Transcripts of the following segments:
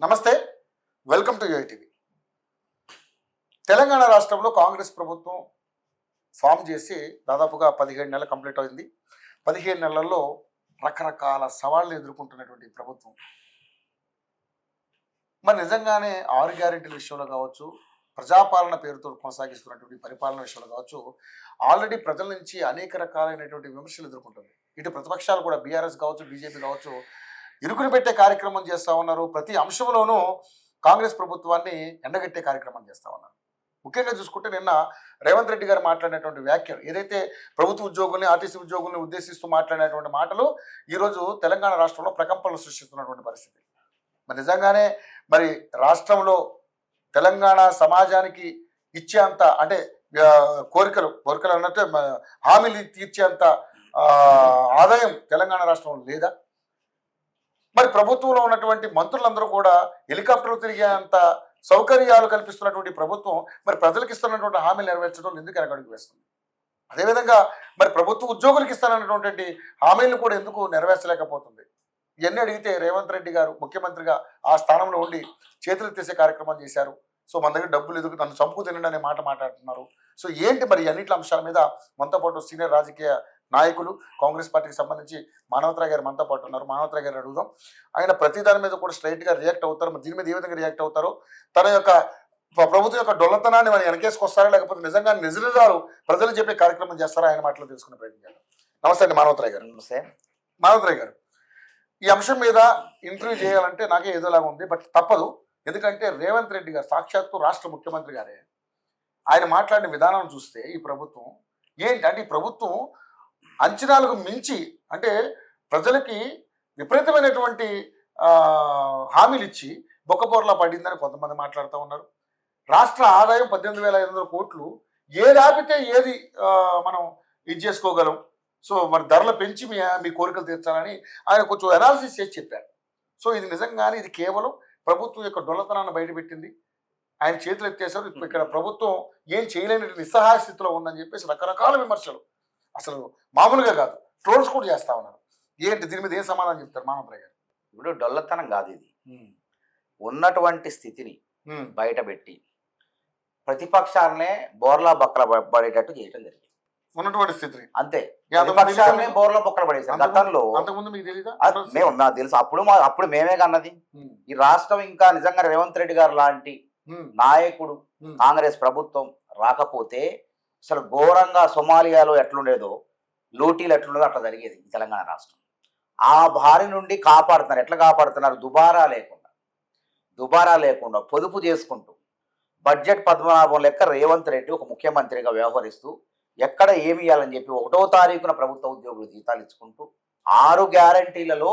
నమస్తే, welcome to యూఐటీవీ. Telangana రాష్ట్రంలో కాంగ్రెస్ ప్రభుత్వం ఫామ్ చేసి దాదాపుగా 17 నెలలు కంప్లీట్ అయింది. 15 నెలల్లో రకరకాల సవాళ్లు ఎదుర్కొంటున్నటువంటి ప్రభుత్వం మరి నిజంగానే 6 గ్యారెంటీల విషయంలో కావచ్చు, ప్రజాపాలన పేరుతో కొనసాగిస్తున్నటువంటి పరిపాలన విషయంలో కావచ్చు, ఆల్రెడీ ప్రజల నుంచి అనేక రకాలైనటువంటి విమర్శలు ఎదుర్కొంటుంది. ఇటు ప్రతిపక్షాలు కూడా బీఆర్ఎస్ కావచ్చు, బీజేపీ కావచ్చు, ఇరుకుని పెట్టే కార్యక్రమం చేస్తూ ఉన్నారు. ప్రతి అంశంలోనూ కాంగ్రెస్ ప్రభుత్వాన్ని ఎండగట్టే కార్యక్రమం చేస్తూ ఉన్నారు. ముఖ్యంగా చూసుకుంటే నిన్న రేవంత్ రెడ్డి గారు మాట్లాడినటువంటి వ్యాఖ్యలు, ఏదైతే ప్రభుత్వ ఉద్యోగుల్ని, ఆర్టీసీ ఉద్యోగుల్ని ఉద్దేశిస్తూ మాట్లాడినటువంటి మాటలు ఈరోజు తెలంగాణ రాష్ట్రంలో ప్రకంపనలు సృష్టిస్తున్నటువంటి పరిస్థితి. మరి నిజంగానే మరి రాష్ట్రంలో తెలంగాణ సమాజానికి ఇచ్చేంత అంటే కోరికలు అన్నట్టు హామీలు తీర్చేంత ఆదాయం తెలంగాణ రాష్ట్రంలో లేదా? మరి ప్రభుత్వంలో ఉన్నటువంటి మంత్రులందరూ కూడా హెలికాప్టర్లు తిరిగేంత సౌకర్యాలు కల్పిస్తున్నటువంటి ప్రభుత్వం మరి ప్రజలకు ఇస్తున్నటువంటి హామీలు నెరవేర్చడం ఎందుకు వెనకడుగు వేస్తుంది? అదేవిధంగా మరి ప్రభుత్వ ఉద్యోగులకు ఇస్తున్నటువంటి హామీలను కూడా ఎందుకు నెరవేర్చలేకపోతుంది? ఇవన్నీ అడిగితే రేవంత్ రెడ్డి గారు ముఖ్యమంత్రిగా ఆ స్థానంలో ఉండి చేతులు ఎత్తేసే కార్యక్రమం చేశారు. సో మన దగ్గర డబ్బులు ఎదుగు నన్ను చంపు తినండి అనే మాట మాట్లాడుతున్నారు. సో ఏంటి మరి అన్నింటి అంశాల మీద మనతో పాటు సీనియర్ రాజకీయ నాయకులు, కాంగ్రెస్ పార్టీకి సంబంధించి మానవతరాయ్ గారు మనతో పాటు ఉన్నారు. మానవతరాయ్ గారు అడుగుదాం. ఆయన ప్రతి దాని మీద కూడా స్ట్రైట్గా రియాక్ట్ అవుతారు. మరి దీని మీద ఏ విధంగా రియాక్ట్ అవుతారో, తన యొక్క ప్రభుత్వం యొక్క డొల్లతనాన్ని మనం వెనకేసుకొస్తారా, లేకపోతే నిజంగా నిజాలు ప్రజలు చెప్పే కార్యక్రమం చేస్తారా, ఆయన మాటలు తెలుసుకునే ప్రయత్నం చేద్దాం. నమస్తే అండి మానవతరాయ్ గారు. నమస్తే మానవతరాయ్ గారు, ఈ అంశం మీద ఇంటర్వ్యూ చేయాలంటే నాకే ఏదోలాగా ఉంది, బట్ తప్పదు. ఎందుకంటే రేవంత్ రెడ్డి గారు సాక్షాత్తు రాష్ట్ర ముఖ్యమంత్రి గారే, ఆయన మాట్లాడిన విధానం చూస్తే ఈ ప్రభుత్వం ఏంటి అంటే, ఈ ప్రభుత్వం అంచనాలకు మించి అంటే ప్రజలకి విపరీతమైనటువంటి హామీలు ఇచ్చి బొక్కబోర్లా పడిందని కొంతమంది మాట్లాడుతూ ఉన్నారు. రాష్ట్ర ఆదాయం 18,500 కోట్లు, ఏది ఆపితే ఏది మనం ఇది చేసుకోగలం. సో మరి ధరలు పెంచి మీ కోరికలు తీర్చాలని ఆయన కొంచెం అనాలిసిస్ చేసి చెప్పారు. సో ఇది నిజంగానే ఇది కేవలం ప్రభుత్వం యొక్క డొల్లతనాన్ని బయటపెట్టింది. ఆయన చేతులు ఎత్తేసారు. ఇక్కడ ప్రభుత్వం ఏం చేయలేని నిస్సహాయ స్థితిలో ఉందని చెప్పేసి రకరకాల విమర్శలు, అసలు మామూలుగా కాదు, ట్రోల్స్ కూడా చేస్తా ఉన్నారు. ఏంటి దీని మీద ఏం సమాధానం చెప్తారు మానవరాయ్ గారు? ఇప్పుడు డొల్లతనం కాదు ఇది. ఉన్నటువంటి స్థితిని బయటపెట్టి ప్రతిపక్షాలనే బోర్లా బొక్కల పడేటట్టు చేయటం జరిగింది. ఉన్నటువంటి స్థితిని అంతే ప్రతిపక్షాలనే బోర్లా బొక్కల పడేసారు. గతంలో అంతకుముందు మీకు తెలీదా? మేము నాకు తెలుసు. అప్పుడు మేమే కన్నది. ఈ రాష్ట్రం ఇంకా నిజంగా రేవంత్ రెడ్డి గారు లాంటి నాయకుడు కాంగ్రెస్ ప్రభుత్వం రాకపోతే అసలు ఘోరంగా సొమాలియాలో ఎట్లుండేదో, లూటీలు ఎట్లుండేదో అట్లా జరిగేది ఈ తెలంగాణ రాష్ట్రం. ఆ బారి నుండి కాపాడుతున్నారు. ఎట్లా కాపాడుతున్నారు? దుబారా లేకుండా పొదుపు చేసుకుంటూ బడ్జెట్ పద్మనాభం లెక్క రేవంత్ రెడ్డి ఒక ముఖ్యమంత్రిగా వ్యవహరిస్తూ ఎక్కడ ఏమి ఇవ్వాలని చెప్పి 1వ తారీఖున ప్రభుత్వ ఉద్యోగులు జీతాలు ఇచ్చుకుంటూ 6 గ్యారంటీలలో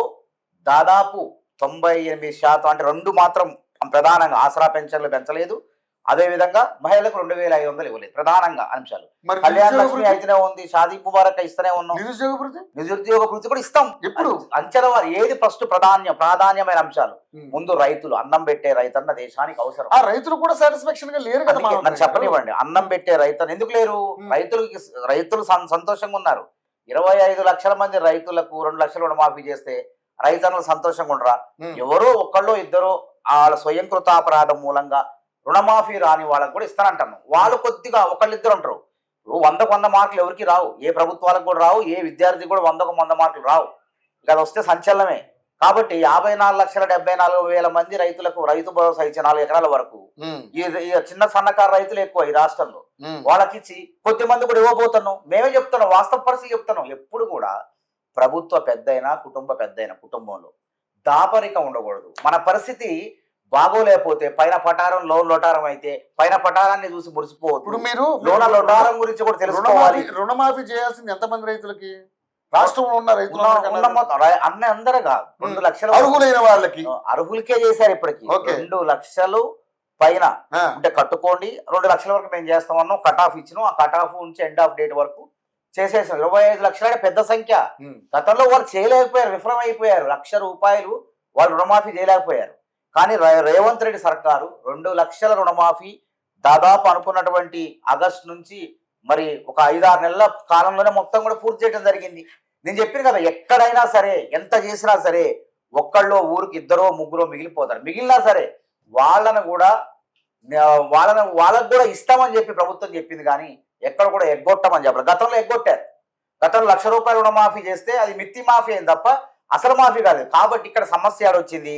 దాదాపు 98% అంటే 2 మాత్రం ప్రధానంగా ఆసరా పెన్షన్లు పెంచలేదు. అదేవిధంగా మహిళలకు 2,500 ఇవ్వలేదు. ప్రధానంగా అంశాలు కళ్యాణ లక్ష్మి అయితేనే ఉంది, షాదీ ముబారక్ ఇస్తూనే ఉన్నాం, నిరుద్యోగ భృతి కూడా ఇస్తాం. ఎప్పుడు అంచెల ఏది ఫస్ట్ ప్రాధాన్యమైన అంశాలు ముందు రైతులు, అన్నం పెట్టే రైతన్న దేశానికి అవసరం. ఆ రైతులు కూడా సాటిస్ఫాక్షన్ గా లేరు కదా. నన్ను చెప్పనివ్వండి, అన్నం పెట్టే రైతన్న ఎందుకు లేరు? రైతులు సంతోషంగా ఉన్నారు. 25 లక్షల మంది రైతులకు 2 లక్షలు రుణమాఫీ చేస్తే రైతన్నులు సంతోషంగా ఉండరా? ఎవరో ఒకళ్ళో ఇద్దరు వాళ్ళ స్వయంకృతాపరాధం మూలంగా రుణమాఫీ రాని వాళ్ళకు కూడా ఇస్తానంటాను. వాళ్ళు కొద్దిగా ఒకళ్ళిద్దరు ఉంటారు. 100కు 100 మార్కులు ఎవరికి రావు, ఏ ప్రభుత్వాలకు కూడా రావు, ఏ విద్యార్థి కూడా 100కు 100 మార్కులు రావు. ఇక అది వస్తే సంచలనమే. కాబట్టి 54,74,000 మంది రైతులకు రైతు భరోసా ఇచ్చే 4 ఎకరాల వరకు ఈ చిన్న సన్నకారు రైతులు ఎక్కువ ఈ రాష్ట్రంలో, వాళ్ళకి ఇచ్చి కొద్ది మంది కూడా ఇవ్వబోతున్నాం. మేమే చెప్తున్నాం, వాస్తవ పరిస్థితి చెప్తున్నాం. ఎప్పుడు కూడా ప్రభుత్వ పెద్దయినా కుటుంబంలో దాపరికం ఉండకూడదు. మన పరిస్థితి బాగోలేకపోతే పైన పటారం లోటారం అయితే పైన పటారాన్ని చూసి మురిసిపోవద్దు. ఇప్పుడు మీరు లోటారం గురించి కూడా తెలుసుకోవాలి. రుణమాఫీ చేయాల్సింది ఎంతమంది రైతులకి? రాష్ట్రంలో ఉన్న రైతులు అందరగా 2 లక్షలు అర్హులైన వాళ్ళకి అర్హులకే చేశారు. ఇప్పటికి 2 లక్షలు పైన అంటే కట్టుకోండి, 2 లక్షల వరకు మేము చేస్తామన్నాం. కట్ ఆఫ్ ఇచ్చినాం. ఆ కట్ ఆఫ్ నుంచి ఎండ్ ఆఫ్ డేట్ వరకు చేసేసాం. 25 లక్షల పెద్ద సంఖ్య. గతంలో వాళ్ళు చేయలేకపోయారు, విఫలం అయిపోయారు. ₹1,00,000 వాళ్ళు రుణమాఫీ చేయలేకపోయారు. కానీ రేవంత్ రెడ్డి సర్కారు 2 లక్షల రుణమాఫీ దాదాపు అనుకున్నటువంటి ఆగస్టు నుంచి మరి ఒక 5-6 నెలల కాలంలోనే మొత్తం కూడా పూర్తి చేయడం జరిగింది. నేను చెప్పిన కదా, ఎక్కడైనా సరే ఎంత చేసినా సరే ఒక్కళ్ళో ఊరికి ఇద్దరో ముగ్గురో మిగిలిపోతారు. మిగిలినా సరే వాళ్ళను కూడా వాళ్ళకు కూడా ఇస్తామని చెప్పి ప్రభుత్వం చెప్పింది, కానీ ఎక్కడ కూడా ఎగ్గొట్టమని చెప్పారు. గతంలో ఎగ్గొట్టారు. గతంలో ₹1,00,000 రుణమాఫీ చేస్తే అది మిత్తి మాఫీ అయింది తప్ప అసలు మాఫీ కాలేదు. కాబట్టి ఇక్కడ సమస్య ఏడొచ్చింది,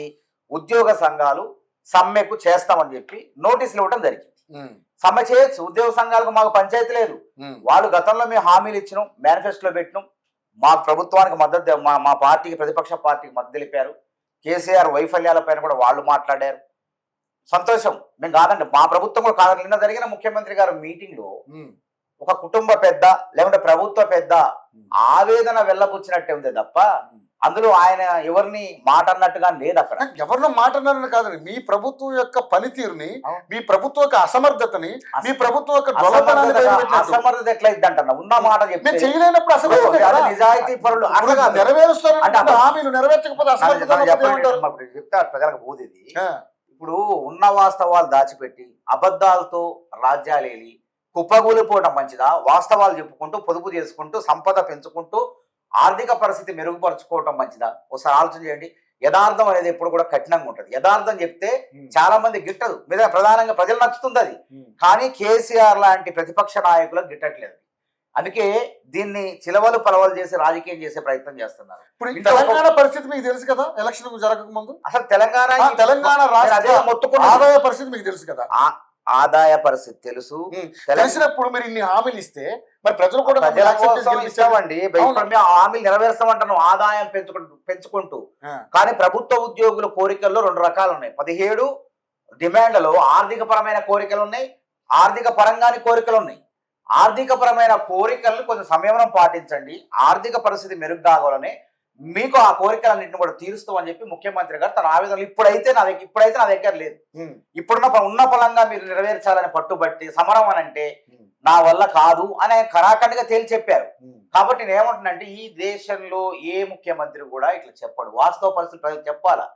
ఉద్యోగ సంఘాలు సమ్మెకు చేస్తామని చెప్పి నోటీసులు ఇవ్వడం జరిగింది. సమ్మె చేయొచ్చు, ఉద్యోగ సంఘాలకు మాకు పంచాయతీ లేదు. వాళ్ళు గతంలో మేము హామీలు ఇచ్చినాం, మేనిఫెస్టోలో పెట్టినాం, మా ప్రభుత్వానికి మద్దతు మా పార్టీకి ప్రతిపక్ష పార్టీకి మద్దతు తెలిపారు. కేసీఆర్ వైఫల్యాలపైన కూడా వాళ్ళు మాట్లాడారు. సంతోషం, మేము కాదండి, మా ప్రభుత్వం కూడా కాదండి. నిన్న జరిగిన ముఖ్యమంత్రి గారు మీటింగ్ లో ఒక కుటుంబ పెద్ద లేకుంటే ప్రభుత్వ పెద్ద ఆవేదన వెళ్ళబుచ్చినట్టే ఉంది తప్ప అందులో ఆయన ఎవరిని మాట అన్నట్టుగా లేదు. అక్కడ ఎవరినో మాట అన్నారని కాదండి, మీ ప్రభుత్వం యొక్క పనితీరుని, మీ ప్రభుత్వం యొక్క అసమర్థతని, మీ ప్రభుత్వం యొక్క అసమర్థత ఎట్లయిద్ది అంటున్నా, ఉన్న మాట చెప్తే చేయలేనప్పుడు అసమర్థత. నిజాయితీ పరులు నెరవేరుస్తారు హామీలు, నెరవేర్చకపోతే అసమర్థత చెప్తారు ప్రజలకు పోదేది. ఇప్పుడు ఉన్న వాస్తవాలు దాచిపెట్టి అబద్ధాలతో రాజ్యాలేలి కుప్పగూలిపోవడం మంచిదా, వాస్తవాలు చెప్పుకుంటూ పొదుపు చేసుకుంటూ సంపద పెంచుకుంటూ ఆర్థిక పరిస్థితి మెరుగుపరుచుకోవటం మంచిదా? ఒకసారి ఆలోచన చేయండి. యథార్థం అనేది ఎప్పుడు కూడా కఠినంగా ఉంటుంది. యథార్థం చెప్తే చాలా మంది గిట్టదు, మీద ప్రధానంగా ప్రజలు నచ్చుతుంది అది. కానీ కేసీఆర్ లాంటి ప్రతిపక్ష నాయకులకు గిట్టట్లేదు. అందుకే దీన్ని చిలవలు పలవలు చేసి రాజకీయం చేసే ప్రయత్నం చేస్తున్నారు. ఇప్పుడు తెలంగాణ పరిస్థితి మీకు తెలుసు కదా, ఎలక్షన్ జరగక ముందు అసలు తెలంగాణ రాష్ట్ర ఆదాయ పరిస్థితి మీకు తెలుసు కదా. ఆదాయ పరిస్థితి తెలుసు. తెలిసినప్పుడు మీరు ఇన్ని హామీలు ఇస్తే మరి ప్రజలు కూడా ఇస్తామండి, హామీలు నెరవేర్స్తామంటాను ఆదాయం పెంచుకుంటూ. కానీ ప్రభుత్వ ఉద్యోగుల కోరికల్లో 2 రకాలు ఉన్నాయి. 17 డిమాండ్లలో ఆర్థిక పరమైన కోరికలు ఉన్నాయి, ఆర్థిక పరంగాని కోరికలు ఉన్నాయి. ఆర్థిక పరమైన కోరికలను కొంచెం సంయమనం పాటించండి, ఆర్థిక పరిస్థితి మెరుగు కావాలని మీకు ఆ కోరికలన్నింటిని కూడా తీరుస్తామని చెప్పి ముఖ్యమంత్రి గారు తన ఆవేదనలు ఇప్పుడైతే నా దగ్గర లేదు, ఉన్న పలంగా మీరు నెరవేర్చాలని పట్టుబట్టి సమరం అని అంటే నా వల్ల కాదు అని ఆయన ఖరాఖండిగా తేల్చి చెప్పారు. కాబట్టి నేను ఏమంటున్నానంటే ఈ దేశంలో ఏ ముఖ్యమంత్రి కూడా ఇట్లా చెప్పడు. వాస్తవ పరిస్థితులు ప్రజలు చెప్పాలా,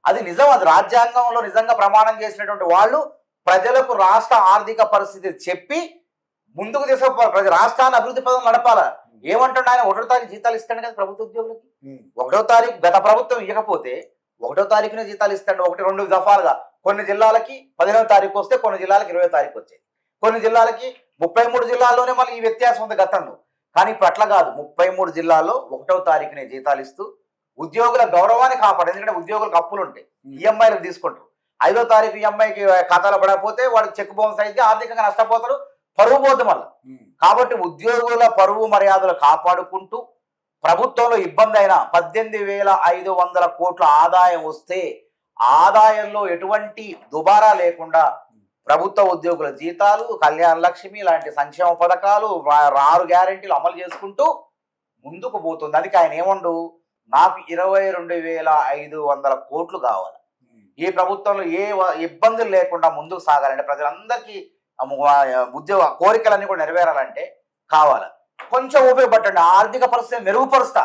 అది నిజం. అది రాజ్యాంగంలో నిజంగా ప్రమాణం చేసినటువంటి వాళ్ళు ప్రజలకు రాష్ట్ర ఆర్థిక పరిస్థితి చెప్పి ముందుకు తీసుకుపోవాలి, ప్రజలు రాష్ట్రాన్ని అభివృద్ధి పదం నడపాలా. ఏమంటుండే ఆయన 1వ తారీఖు జీతాలు ఇస్తాడు కదా ప్రభుత్వ ఉద్యోగులకి. 1వ తారీఖు గత ప్రభుత్వం ఇవ్వకపోతే 1వ తారీఖునే జీతాలు ఇస్తాడు. 1-2 దఫాలుగా కొన్ని జిల్లాలకి 15వ తారీఖు వస్తే, కొన్ని జిల్లాలకి 20వ తారీఖు వచ్చాయి, కొన్ని జిల్లాలకి 33 జిల్లాల్లోనే మళ్ళీ ఈ వ్యత్యాసం ఉంది గతంలో. కానీ ఇప్పుడు అట్లా కాదు, 33 జిల్లాల్లో 1వ తారీఖునే జీతాలు ఇస్తూ ఉద్యోగుల గౌరవాన్ని కాపాడు. ఎందుకంటే ఉద్యోగులకు అప్పులు ఉంటాయి, ఈఎంఐలు తీసుకుంటారు. 5వ తారీఖు ఈఎంఐకి ఖాతాలో పడకపోతే వాడికి చెక్ బౌన్స్ అయితే ఆర్థికంగా నష్టపోతారు, పరువు పోద్ది మళ్ళీ. కాబట్టి ఉద్యోగుల పరువు మర్యాదలు కాపాడుకుంటూ ప్రభుత్వంలో ఇబ్బంది అయినా 18,500 కోట్ల ఆదాయం వస్తే ఆదాయంలో ఎటువంటి దుబారా లేకుండా ప్రభుత్వ ఉద్యోగుల జీతాలు, కళ్యాణ లక్ష్మి లాంటి సంక్షేమ పథకాలు, 6 గ్యారెంటీలు అమలు చేసుకుంటూ ముందుకు పోతుంది. అందుకే ఆయన ఏమండు, నాకు 22,500 కోట్లు కావాలి, ఈ ప్రభుత్వంలో ఏ ఇబ్బందులు లేకుండా ముందుకు సాగాలంటే ప్రజలందరికీ ఉద్యోగ కోరికలన్నీ కూడా నెరవేరాలంటే కావాలి, కొంచెం ఉపయోగపడండి, ఆర్థిక పరిస్థితిని మెరుగుపరుస్తా.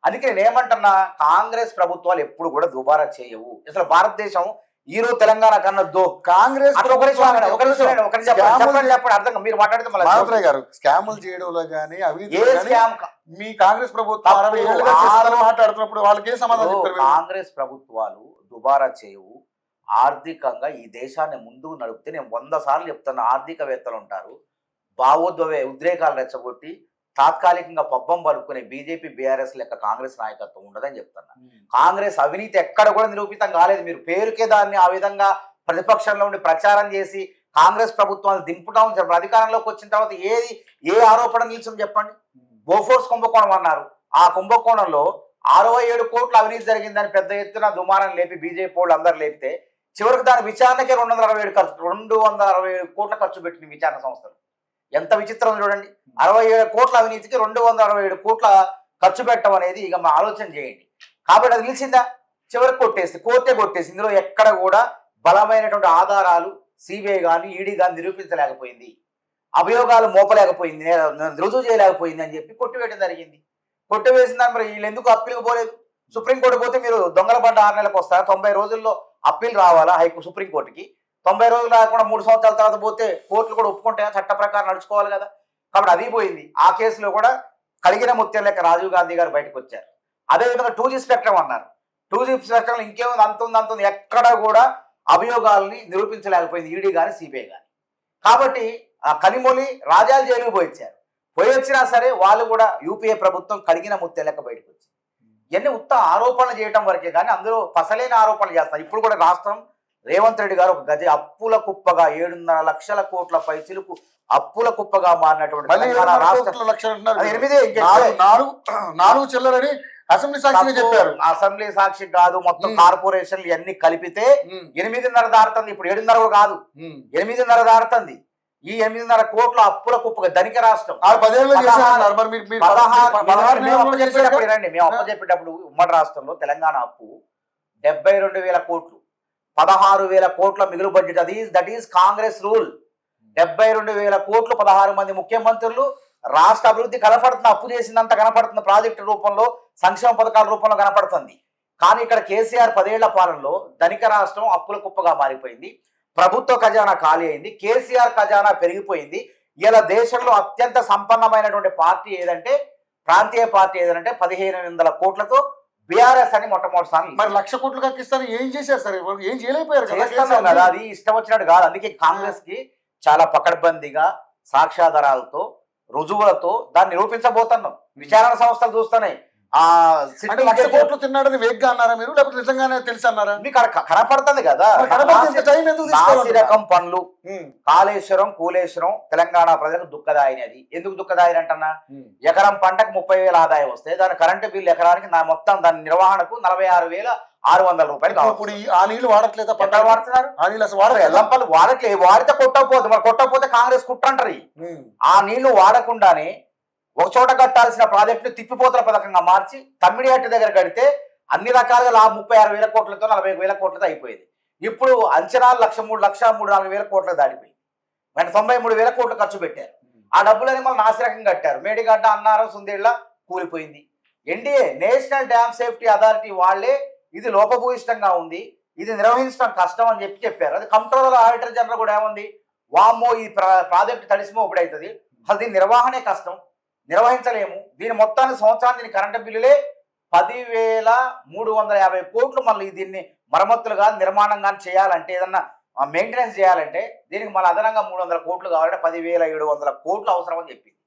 అందుకే నేను ఏమంటున్నా, కాంగ్రెస్ ప్రభుత్వాలు ఎప్పుడు కూడా దుబారా చేయవు. అసలు భారతదేశం ఈరోజు తెలంగాణ కన్నా కాంగ్రెస్ చెప్పండి అర్థం మీరు మాట్లాడితే గారు స్కాములు చేయడంలో కానీ మీ కాంగ్రెస్ ప్రభుత్వం మాట్లాడుతున్నప్పుడు వాళ్ళకి ఏ సమాధానం చెప్తారు? కాంగ్రెస్ ప్రభుత్వాలు దుబారా చేయవు, ఆర్థికంగా ఈ దేశాన్ని ముందుకు నడిపితే నేను 100 సార్లు చెప్తాను. ఆర్థికవేత్తలు ఉంటారు, ఉద్రేకాలు రెచ్చగొట్టి తాత్కాలికంగా పబ్బం పలుకునే బీజేపీ బీఆర్ఎస్ లెక్క కాంగ్రెస్ నాయకత్వం ఉండదని చెప్తున్నా. కాంగ్రెస్ అవినీతి ఎక్కడ కూడా నిరూపితం కాలేదు. మీరు పేరుకే దాన్ని ఆ విధంగా ప్రతిపక్షంలో ఉండి ప్రచారం చేసి కాంగ్రెస్ ప్రభుత్వాన్ని దింపుతాం చెప్పండి. అధికారంలోకి వచ్చిన తర్వాత ఏ ఆరోపణ నిలిచింది చెప్పండి. బోఫోర్స్ కుంభకోణం అన్నారు, ఆ కుంభకోణంలో 67 కోట్ల అవినీతి జరిగిందని పెద్ద ఎత్తున దుమారం లేపి బీజేపీ వాళ్ళు అందరు లేపితే చివరికి దాని విచారణకే 267 కోట్ల ఖర్చు పెట్టిన విచారణ సంస్థలు. ఎంత విచిత్రం చూడండి, 67 కోట్ల అవినీతికి 267 కోట్ల ఖర్చు పెట్టడం అనేది ఇక మా ఆలోచన చేయండి. కాబట్టి అది నిలిచిందా? చివరికి కోర్టే కొట్టేసి ఇందులో ఎక్కడ కూడా బలమైనటువంటి ఆధారాలు సిబిఐ కానీ ఈడీ కానీ నిరూపించలేకపోయింది, అభియోగాలు మోపలేకపోయింది, రుజువు చేయలేకపోయింది అని చెప్పి కొట్టివేయడం జరిగింది. కొట్టివేసిన దాన్ని మరి వీళ్ళు ఎందుకు అప్పీల్కి పోలేదు? సుప్రీంకోర్టు పోతే మీరు దొంగల బండ 6 నెలలకు వస్తారు, 90 రోజుల్లో అప్పీల్ రావాలా సుప్రీంకోర్టుకి. 90 రోజులు రాకుండా 3 సంవత్సరాల తర్వాత పోతే కోర్టులు కూడా ఒప్పుకుంటాయా? చట్ట ప్రకారం నడుచుకోవాలి కదా. కాబట్టి అది పోయింది. ఆ కేసులో కూడా కలిగిన ముత్యం లెక్క రాజీవ్ గాంధీ గారు బయటకు వచ్చారు. అదేవిధంగా 2G స్పెక్ట్రమ్ అన్నారు, 2G చట్టంలో ఇంకేముంది, అంతుంది ఎక్కడ కూడా అభియోగాల్ని నిరూపించలేకపోయింది ఈడీ కానీ సిబిఐ కానీ. కాబట్టి ఆ కనిమొళి రాజాలు జైలుకు పోయి వచ్చినా సరే వాళ్ళు కూడా యూపీఏ ప్రభుత్వం కడిగిన ముత్తెలెక్క బయటకు వచ్చింది. ఇవన్నీ ఉత్త ఆరోపణలు చేయడం వరకే కానీ అందులో పసలేని ఆరోపణలు చేస్తారు. ఇప్పుడు కూడా రాష్ట్రం రేవంత్ రెడ్డి గారు ఒక గజ అప్పుల కుప్పగా 7.5 లక్షల కోట్ల పైచిలకు అప్పుల కుప్పగా మారినటువంటి తెలంగాణ రాష్ట్రం. అది 4 చిల్లరని అసెంబ్లీ సాక్షిగా చెప్పారు. అసెంబ్లీ సాక్షి కాదు, మొత్తం కార్పొరేషన్లు ఇవన్నీ కలిపితే 8.5 దాడుతుంది. ఇప్పుడు 7.5 కూడా కాదు, 8.5 దాడుతుంది. ఈ 8.5 కోట్ల అప్పుల కుప్పగా ధనిక రాష్ట్రం. 10 మేము అప్పచెప్పేటప్పుడు ఉమ్మడి రాష్ట్రంలో తెలంగాణ అప్పు 72,000 కోట్లు, 16,000 కోట్ల మిగులు budget. That is Congress rule. 72,000 కోట్లు, 16 మంది ముఖ్యమంత్రులు, రాష్ట్ర అభివృద్ధి కనపడుతుంది. అప్పు చేసిందంత కనపడుతుంది, ప్రాజెక్టు రూపంలో, సంక్షేమ పథకాల రూపంలో కనపడుతుంది. కానీ ఇక్కడ కేసీఆర్ 10 ఏళ్ల పాలనలో ధనిక రాష్ట్రం అప్పుల కుప్పగా మారిపోయింది. ప్రభుత్వ ఖజానా ఖాళీ అయింది, కేసీఆర్ ఖజానా పెరిగిపోయింది. ఇలా దేశంలో అత్యంత సంపన్నమైనటువంటి పార్టీ ఏదంటే, ప్రాంతీయ పార్టీ ఏదంటే 1,500 కోట్లతో బీఆర్ఎస్ అని మొట్టమొదటిసారి. మరి 1,00,000 కోట్లు కక్కిస్తారు, ఏం చేశారు సార్? ఏం చేయలేకపోయారు కదా. అది ఇష్టం వచ్చినట్టు కాదు. అందుకే కాంగ్రెస్ కి చాలా పకడ్బందీగా సాక్ష్యాధారాలతో రుజువులతో దాన్ని నిరూపించబోతున్నాం. విచారణ సంస్థలు చూస్తున్నాయి. 1,00,000 కోట్లు తిన్నాడని వేగ్గా అన్నారా మీరు, లేకపోతే నిజంగానే తెలిసి అన్నారా? మీకు కనపడుతుంది కదా. రకం పనులు కాళేశ్వరం, కూలేశ్వరం తెలంగాణ ప్రజలకు దుఃఖదాయిని. అది ఎందుకు దుఃఖదాయిని అంటన్నా, ఎకరం పంటకు 30,000 ఆదాయం వస్తే దాని కరెంటు బిల్లు ఎకరానికి మొత్తం దాని నిర్వహణకు 46,600 రూపాయలు కావాలి. ఇప్పుడు ఆ నీళ్లు వాడట్లేదా? పంట వాడుతున్నారు, ఆ నీళ్ళు అసలు వాడరు. ఎల్లంపల్లి వాడట్లేదు. వాడితే కొట్టకపోతే, మరి కొట్టకపోతే కాంగ్రెస్ కుట్రంటారు. ఆ నీళ్లు వాడకుండానే ఒక చోట కట్టాల్సిన ప్రాజెక్టులు తిప్పిపోతల పథకంగా మార్చి తమ్మిడిహట్టు దగ్గర కడితే అన్ని రకాలుగా 36,000 కోట్లతో 40,000 కోట్లతో అయిపోయింది. ఇప్పుడు అంచనాలు 1,03,4,000 కోట్లకు దాడిపోయింది. మరి 93,000 కోట్లు ఖర్చు పెట్టారు. ఆ డబ్బులని మళ్ళీ నాసిరకం కట్టారు. మేడిగడ్డ, అన్నారం, సుందేళ్ల కూలిపోయింది. NDA national dam safety authority వాళ్ళే ఇది లోపభూయిష్టంగా ఉంది, ఇది నిర్వహించడం కష్టం అని చెప్పారు. అది కంట్రోలర్ ఆడిటర్ జనరల్ కూడా ఏముంది, వామ్మో ఈ ప్రాజెక్టు తడిసిమో ఒకటవుతుంది, అసలు దీని నిర్వహణే కష్టం, నిర్వహించలేము. దీని మొత్తానికి సంవత్సరానికి దీని కరెంటు బిల్లులే 10,350 కోట్లు. మళ్ళీ దీన్ని మరమ్మతులు కానీ నిర్మాణం కానీ చేయాలంటే, ఏదన్నా మెయింటెనెన్స్ చేయాలంటే దీనికి మళ్ళీ అదనంగా 300 కోట్లు కావాలంటే 10,700 కోట్లు అవసరం అని చెప్పింది.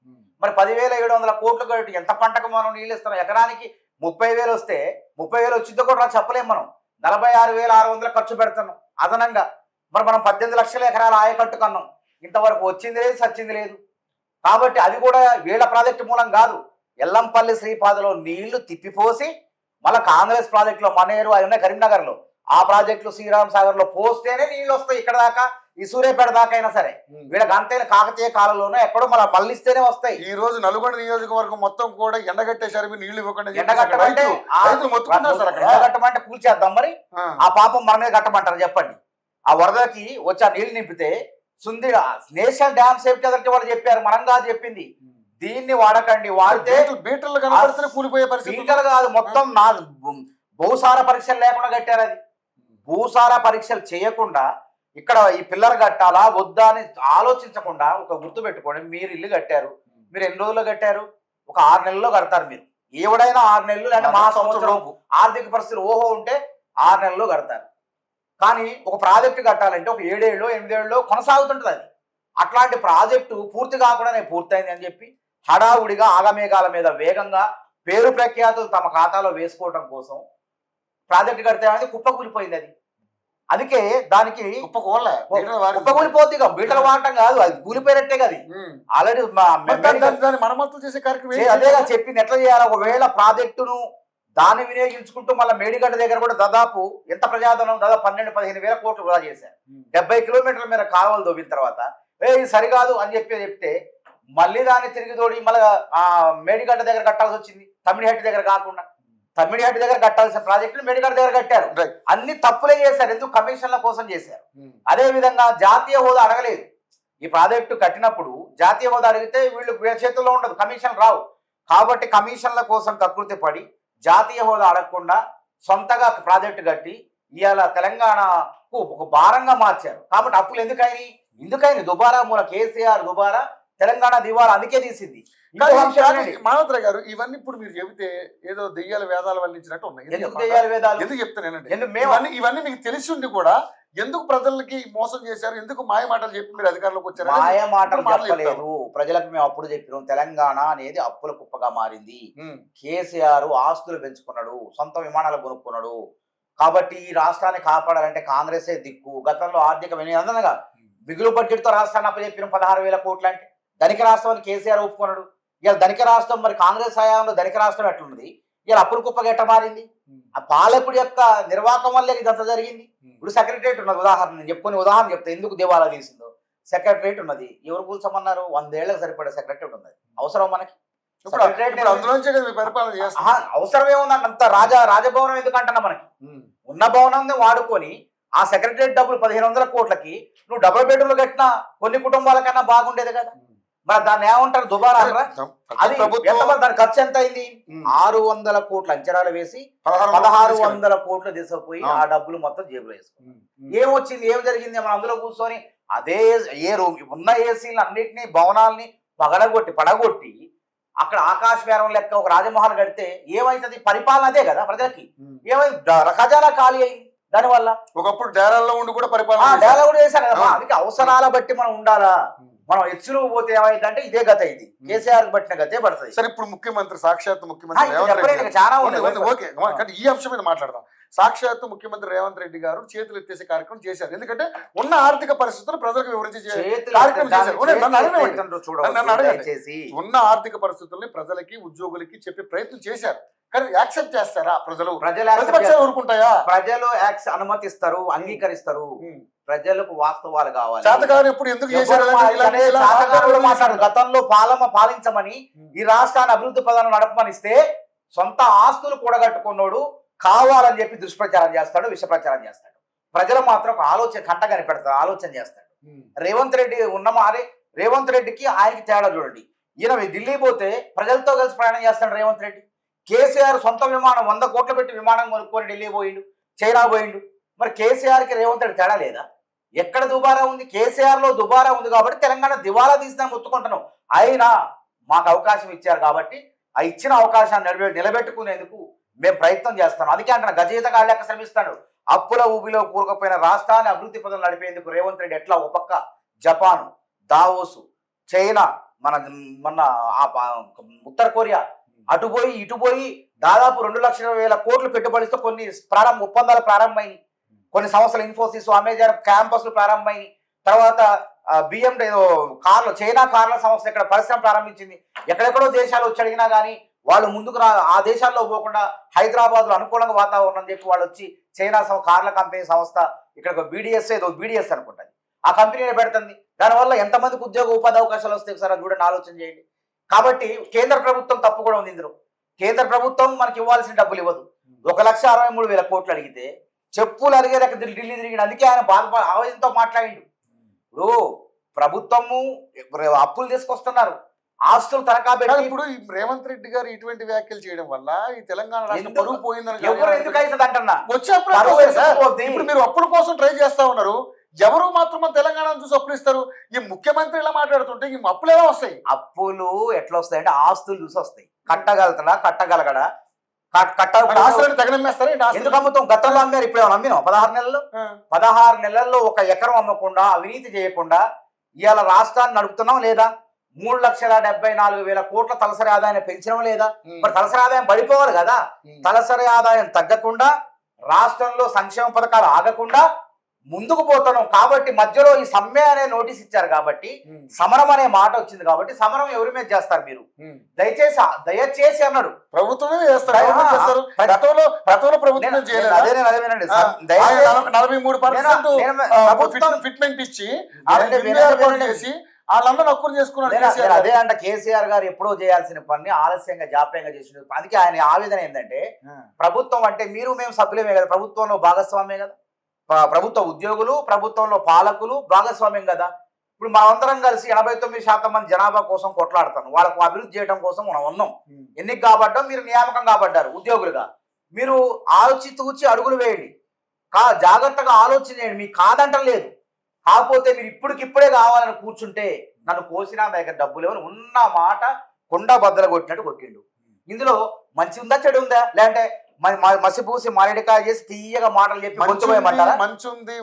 మరి 10,700 కోట్లు కాబట్టి ఎంత పంటకు మనం నీళ్ళు ఇస్తున్నాం? ఎకరానికి 30,000 వస్తే 30,000 వచ్చిందో కూడా చెప్పలేము మనం. 46,600 ఖర్చు పెడుతున్నాం అదనంగా. మరి మనం 18 లక్షల ఎకరాల ఆయకట్టు కన్నాం, ఇంతవరకు వచ్చింది లేదు, సచ్చింది లేదు. కాబట్టి అది కూడా వీళ్ళ ప్రాజెక్టు మూలం కాదు. ఎల్లంపల్లి శ్రీపాదలో నీళ్లు తిప్పిపోసి మళ్ళీ కాంగ్రెస్ ప్రాజెక్టులో మనేరు అవి ఉన్నాయి కరీంనగర్లో, ఆ ప్రాజెక్టులు శ్రీరామ్ సాగర్ లో పోస్తేనే నీళ్ళు వస్తాయి ఇక్కడ దాకా, ఈ సూర్యాపేట దాకా అయినా సరే. వీళ్ళకి అంతైనా కాకతీయ కాలంలోనే ఎక్కడో మళ్ళీ మళ్ళిస్తేనే వస్తాయి. ఈ రోజు నల్గొండ నియోజకవర్గం మొత్తం కూడా ఎండగట్టేశారు, మీరు నీళ్లు ఇవ్వకుండా. ఎండగట్టమంటే కూల్చేద్దాం, మరి ఆ పాపం మన మీద కట్టమంటారు చెప్పండి. ఆ వరదకి వచ్చి ఆ నీళ్లు నింపితే నేషనల్ డ్యామ్ సేఫ్టీ అథారిటీ వాళ్ళు చెప్పారు, మనం కాదు చెప్పింది. దీన్ని వాడకండి, వాడితే బీటర్లు కనబడితే కూలిపోయే పరిస్థితి. బీటర్లు కాదు, మొత్తం భూసార పరీక్షలు లేకుండా కట్టారు. అది భూసార పరీక్షలు చేయకుండా ఇక్కడ ఈ పిల్లలు కట్టాలా వద్దా అని ఆలోచించకుండా ఒక గుర్తు పెట్టుకోండి. మీరు ఇల్లు కట్టారు, మీరు ఎన్ని రోజుల్లో కట్టారు? ఒక 6 నెలల్లో కడతారు. మీరు ఎవడైనా 6 నెలలు అంటే మా సంవత్సరం ఆర్థిక పరిస్థితులు ఓహో ఉంటే 6 నెలల్లో కడతారు. కానీ ఒక ప్రాజెక్టు కట్టాలంటే ఒక 7 ఏళ్ళు 8 ఏళ్ళు కొనసాగుతుంటుంది. అది అట్లాంటి ప్రాజెక్టు పూర్తి కాకుండానే పూర్తయింది అని చెప్పి హడావుడిగా ఆగమేఘాల మీద వేగంగా పేరు ప్రఖ్యాతులు తమ ఖాతాలో వేసుకోవడం కోసం ప్రాజెక్టు కడితే అనేది కుప్పకూలిపోయింది. అది అందుకే దానికి కుప్పకూలిపోద్ది. బీటలు వాడటం కాదు, అది కూలిపోయినట్టే కదా. ఆల్రెడీ మరమ్మతులు చేసే కార్యక్రమం అదేగా చెప్పింది ఎట్లా చేయాలి. ఒకవేళ ప్రాజెక్టును దాన్ని వినియోగించుకుంటూ మళ్ళీ మేడిగడ్డ దగ్గర కూడా దాదాపు ఎంత ప్రజాధనం, దాదాపు 12-15 కోట్లు వృధా చేశారు. 70 కిలోమీటర్ల మేర కాలువలు దొవ్విన తర్వాత ఇది సరికాదు అని చెప్తే మళ్ళీ దాన్ని తిరిగి తోడి మళ్ళీ మేడిగడ్డ దగ్గర కట్టాల్సి వచ్చింది. తమ్మిడిహట్టి దగ్గర కాకుండా తమ్మిడిహట్టి దగ్గర కట్టాల్సిన ప్రాజెక్టులు మేడిగడ్డ దగ్గర కట్టారు. అన్ని తప్పులే చేశారు. ఎందుకు? కమిషన్ల కోసం చేశారు. అదే విధంగా జాతీయ హోదా అడగలేదు. ఈ ప్రాజెక్టు కట్టినప్పుడు జాతీయ హోదా అడిగితే వీళ్ళ చేతుల్లో ఉండదు, కమిషన్ రావు. కాబట్టి కమిషన్ల కోసం కకృతి పడి జాతీయ హోదా అడగకుండా సొంతగా ప్రాజెక్టు కట్టి ఇవాళ తెలంగాణకు ఒక భారంగా మార్చారు. కాబట్టి అప్పులు ఎందుకైనా దుబారా మూల కేసీఆర్ దుబారా తెలంగాణ దివాలా అందుకే తీసింది. ఇంకో కానీ అంశం ఏంటి? మానవతర గారు ఇవన్నీ ఇప్పుడు మీరు చెబితే ఏదో దెయ్యాల వేదాలు వల్లించినట్టు ఉన్నాయి. ఎందుకు దెయ్యాల వేదాలు? ఎందుకు చెప్తానేనండి, ఎందుకు మేము ఇవన్నీ మీకు తెలిసి ఉండి కూడా ఎందుకు ప్రజలకి మోసం చేశారు, ఎందుకు మాయ మాటలు చెప్పి మీరు అధికారంలోకి వచ్చారు? మాయ మాటలు మాటలు చెప్పలేదు. ప్రజలకు మేము అప్పుడు చెప్పినాం, తెలంగాణ అనేది అప్పుల కుప్పగా మారింది. ఉమ్, కేసీఆర్ ఆస్తులు పెంచుకున్నాడు, సొంత విమానాలు కొనుక్కున్నాడు. కాబట్టి ఈ రాష్ట్రాన్ని కాపాడాలంటే కాంగ్రెసే దిక్కు. గతంలో ఆర్థిక వినియోగంగా మిగులు బడ్జెట్ తో రాష్ట్రాన్ని అప్పచెప్పిన 16,000 కోట్లు అంటే ధనిక రాష్ట్రం అని కేసీఆర్ ఒప్పుకున్నాడు. ఇలా ధనిక రాష్ట్రం, మరి కాంగ్రెస్ హయాంలో ధనిక రాష్ట్రం ఎట్లున్నది, ఇలా అప్పుల కుప్పగా ఎట్ట మారింది? ఆ పాలకుడి యొక్క నిర్వాహకం వల్లే ఇదంతా జరిగింది. ఇప్పుడు సెక్రటరేట్ ఉన్నది, ఉదాహరణ నేను ఉదాహరణ చెప్తా ఎందుకు దివాలా తీసిందో. సెక్రటరేట్ ఉన్నది, ఎవరు కూల్చమన్నారు? 100 ఏళ్లకు సరిపడే సెక్రటరేట్ ఉన్నది. అవసరం మనకి అందులోంచే కదా మీ పరిపాలన చేస్తారు. అవసరం ఏముందండి? అంత రాజభవనం ఎందుకంటున్నా? మనకి ఉన్న భవనాన్ని వాడుకొని ఆ సెక్రటరేట్ డబ్బులు 1,500 కోట్లకి నువ్వు డబుల్ బెడ్రూమ్లు కట్టినా కొన్ని కుటుంబాలకన్నా బాగుండేది కదా. మరి దాన్ని ఏమంటారు? దుబారా. అది దాని ఖర్చు ఎంత అయింది? 600 కోట్లు అంచనాలు వేసి 1,600 కోట్లు తీసుకుపోయి ఆ డబ్బులు మొత్తం జేబులో వేసుకున్నాం. ఏమొచ్చింది? ఏం జరిగింది? మనం అందులో కూర్చొని అదే ఉన్న ఏసీలు అన్నిటినీ భవనాల్ని పడగొట్టి అక్కడ ఆకాశ వేరం లెక్క ఒక రాజమహల్ కడితే ఏమైతుంది? పరిపాలన అదే కదా ప్రజలకి. ఏమైంది? ఖజానా ఖాళీ అయింది దానివల్ల. ఒకప్పుడు డేరాల్లో ఉండి కూడా పరిపాలన డేరా కూడా చేశారు కదా. అందుకే అవసరాల బట్టి మనం ఉండాలా. మనం ఎచ్చులు పోతే ఏమైందంటే ఇదే గత, ఇది కేసీఆర్ పట్టిన గతే పడుతుంది. సరే, ఇప్పుడు ముఖ్యమంత్రి సాక్షాత్ ముఖ్యమంత్రి చాలా ఓకే, కానీ ఈ అంశం మీద మాట్లాడదాం. సాక్షాత్ ముఖ్యమంత్రి రేవంత్ రెడ్డి గారు చేతులు ఎత్తేసే కార్యక్రమం చేశారు. ఎందుకంటే ఉన్న ఆర్థిక పరిస్థితులు ప్రజలకు వివరించి కార్యక్రమం చేశారు. ఉన్న ఆర్థిక పరిస్థితుల్ని ప్రజలకి, ఉద్యోగులకి చెప్పే ప్రయత్నం చేశారు. కానీ యాక్సెప్ట్ చేస్తారా ప్రజలు? ఊరుకుంటాయా? ప్రజలు అనుమతిస్తారు, అంగీకరిస్తారు. ప్రజలకు వాస్తవాలు కావాలి. చేతకానప్పుడు ఎందుకు చేశారు? గతంలో పాలించమని ఈ రాష్ట్రాన్ని అభివృద్ధి పదాలను నడపమనిస్తే సొంత ఆస్తులు కూడగట్టుకున్నాడు కావాలని చెప్పి దుష్ప్రచారం చేస్తాడు, విష ప్రచారం చేస్తాడు. ప్రజలు మాత్రం ఒక ఆలోచన కంట కనిపెడతారు, ఆలోచన చేస్తాడు. రేవంత్ రెడ్డి రేవంత్ రెడ్డికి ఆయనకి తేడా చూడండి. ఈయన ఢిల్లీ పోతే ప్రజలతో కలిసి ప్రయాణం చేస్తాడు రేవంత్ రెడ్డి. కేసీఆర్ సొంత విమానం 100 కోట్లు పెట్టి విమానం కొనుక్కొని ఢిల్లీ పోయిండు, చైనా పోయిండు. మరి కేసీఆర్కి రేవంత్ రెడ్డి తేడా లేదా? ఎక్కడ దుబారా ఉంది? కేసీఆర్ లో దుబారా ఉంది కాబట్టి తెలంగాణ దివాలా తీసినా ఒత్తుకుంటున్నాం. అయినా మాకు అవకాశం ఇచ్చారు కాబట్టి ఆ ఇచ్చిన అవకాశాన్ని నిలబెట్టుకునేందుకు మేము ప్రయత్నం చేస్తాం. అందుకే అంటున్నా, గజయితగా లెక్క శ్రమిస్తాడు. అప్పుల ఊబిలో కూరుకుపోయిన రాష్ట్రాన్ని అభివృద్ధి పదం నడిపేందుకు రేవంత్ రెడ్డి ఎట్లా ఒక పక్క జపాన్, దావోసు, చైనా, మన ఉత్తర కొరియా అటుపోయి ఇటుపోయి దాదాపు 2,00,000 కోట్లు పెట్టుబడితో కొన్ని ఒప్పందాలు ప్రారంభమైంది. కొన్ని సంవత్సరాలు ఇన్ఫోసిస్, అమెజాన్ క్యాంపస్లు ప్రారంభమైంది. తర్వాత BMW కార్లు, చైనా కార్ల సంస్థ ఇక్కడ పరిశ్రమ ప్రారంభించింది. ఎక్కడెక్కడో దేశాలు వచ్చి అడిగినా కానీ వాళ్ళు ముందుకు ఆ దేశాల్లో పోకుండా హైదరాబాద్లో అనుకూలంగా వాతావరణం చెప్పి వాళ్ళు వచ్చి చైనా కార్ల కంపెనీ సంస్థ ఇక్కడ BDS అనుకుంటుంది, ఆ కంపెనీని పెడుతుంది. దానివల్ల ఎంతమందికి ఉపాధి అవకాశాలు వస్తాయి సార్ చూడండి, ఆలోచన చేయండి. కాబట్టి కేంద్ర ప్రభుత్వం తప్పు కూడా ఉంది ఇందులో. కేంద్ర ప్రభుత్వం మనకి ఇవ్వాల్సిన డబ్బులు ఇవ్వదు. 1,63,000 కోట్లు అడిగితే చెప్పులు అడిగేదాకా ఢిల్లీ తిరిగి, అందుకే ఆయన ఆవేదనతో మాట్లాడిండు. ఇప్పుడు ప్రభుత్వము అప్పులు తీసుకొస్తున్నారు, ఆస్తులు తనఖా పెట్టి. ఇప్పుడు రేవంత్ రెడ్డి గారు ఇటువంటి వ్యాఖ్యలు చేయడం వల్ల ఈ తెలంగాణ రాష్ట్రం పరువు పోయిందని ఎవరు ఎందుకు అవుతుంది అంటున్నా. ఇప్పుడు మీరు అప్పుల కోసం ట్రై చేస్తా ఉన్నారు, ఎవరు మాత్రం తెలంగాణ చూసి అప్పులు ఇస్తారు? ఈ ముఖ్యమంత్రి ఇలా మాట్లాడుతుంటే ఈ అప్పులు ఎలా వస్తాయి? అప్పులు ఎట్లా వస్తాయి అంటే ఆస్తులు చూసి వస్తాయి. కట్టగలగడా? ఎందుకు అమ్ముతాం? గతంలో అమ్మారు, ఇప్పుడు ఏమైనా అమ్మినాం? 16 నెలల్లో 1 ఎకరం అమ్మకుండా, అవినీతి చేయకుండా ఇవాళ రాష్ట్రాన్ని నడుపుతున్నాం లేదా? 3,74,000 కోట్ల తలసరి ఆదాయాన్ని పెంచడం లేదా? మరి తలసరి ఆదాయం పడిపోవాలి కదా. తలసరి ఆదాయం తగ్గకుండా, రాష్ట్రంలో సంక్షేమ పథకాలు ఆగకుండా ముందుకు పోతున్నాం. కాబట్టి మధ్యలో ఈ సమ్మె అనే నోటీస్ ఇచ్చారు కాబట్టి, సమరం అనే మాట వచ్చింది కాబట్టి, సమరం ఎవరి మీద చేస్తారు మీరు? దయచేసి అన్నాడు, ప్రభుత్వమే చేస్తారు. ఫిట్మెంట్ ఇచ్చి వాళ్ళందరూ అక్కురు చేసుకున్నారు. అదే అంట కేసీఆర్ గారు ఎప్పుడో చేయాల్సిన పని ఆలస్యంగా జాప్యంగా చేసిన. అందుకే ఆయన ఆవేదన ఏంటంటే, ప్రభుత్వం అంటే మీరు మేము సభ్యులమే కదా, ప్రభుత్వంలో భాగస్వామ్యమే కదా, ప్రభుత్వ ఉద్యోగులు, ప్రభుత్వంలో పాలకులు భాగస్వామ్యం కదా. ఇప్పుడు మనమందరం కలిసి 89% మంది జనాభా కోసం కొట్లాడతాను, వాళ్ళకు అభివృద్ధి చేయడం కోసం మనం ఉన్నాం. ఎన్నిక కాబడ్డాం, మీరు నియామకం కాబడ్డారు ఉద్యోగులుగా. మీరు ఆలోచించి అడుగులు వేయండి, జాగ్రత్తగా ఆలోచన చేయండి. మీకు కాదంటం లేదు. కాకపోతే మీరు ఇప్పటికిప్పుడే కావాలని కూర్చుంటే నన్ను కోసినా నా దగ్గర డబ్బులు ఎవరు ఉన్న మాట కొండ బద్దలు కొట్టినట్టు కొట్టిండు. ఇందులో మంచి ఉందా చెడు ఉందా, లేదంటే మసిపూసి మారేడికాయ చేసి తీయగా మాటలు చెప్పి గొంతుపోయమంటారా? మంచి ఉంది,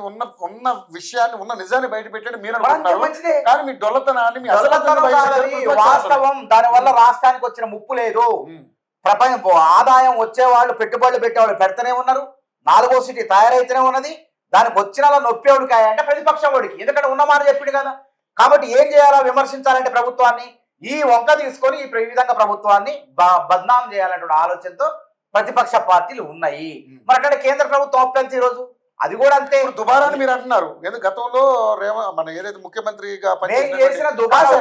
ఉన్న విషయాన్ని ఉన్న నిజాన్ని బయట పెట్టండి మీరు మంచిదే, కానీ మీ డొల్లతనాన్ని మీ వాస్తవం. దాని వల్ల రాష్ట్రానికి వచ్చిన ముప్పు లేదు. ప్రపంచ ఆదాయం వచ్చేవాళ్ళు పెట్టుబడులు పెట్టేవాళ్ళు పెడతానే ఉన్నారు, 4వ సిటీ తయారైతేనే ఉన్నది. దానికి వచ్చిన నొప్పేవాడికాయ అంటే ప్రతిపక్షం వాడికి, ఎందుకంటే ఉన్నమాట చెప్పిండు కదా. కాబట్టి ఏం చేయాలో విమర్శించాలంటే ప్రభుత్వాన్ని ఈ వంక తీసుకొని ఈ విధంగా ప్రభుత్వాన్ని బద్నాం చేయాలనే ఆలోచనతో ప్రతిపక్ష పార్టీలు ఉన్నాయి. మరి అక్కడ కేంద్ర ప్రభుత్వం ఒప్పించి ఈరోజు అది కూడా అంతే. దుబారాని మీరు అంటున్నారు, ఎందుకు గతంలో మన ఏదైతే ముఖ్యమంత్రిగా చేసిన దుబారా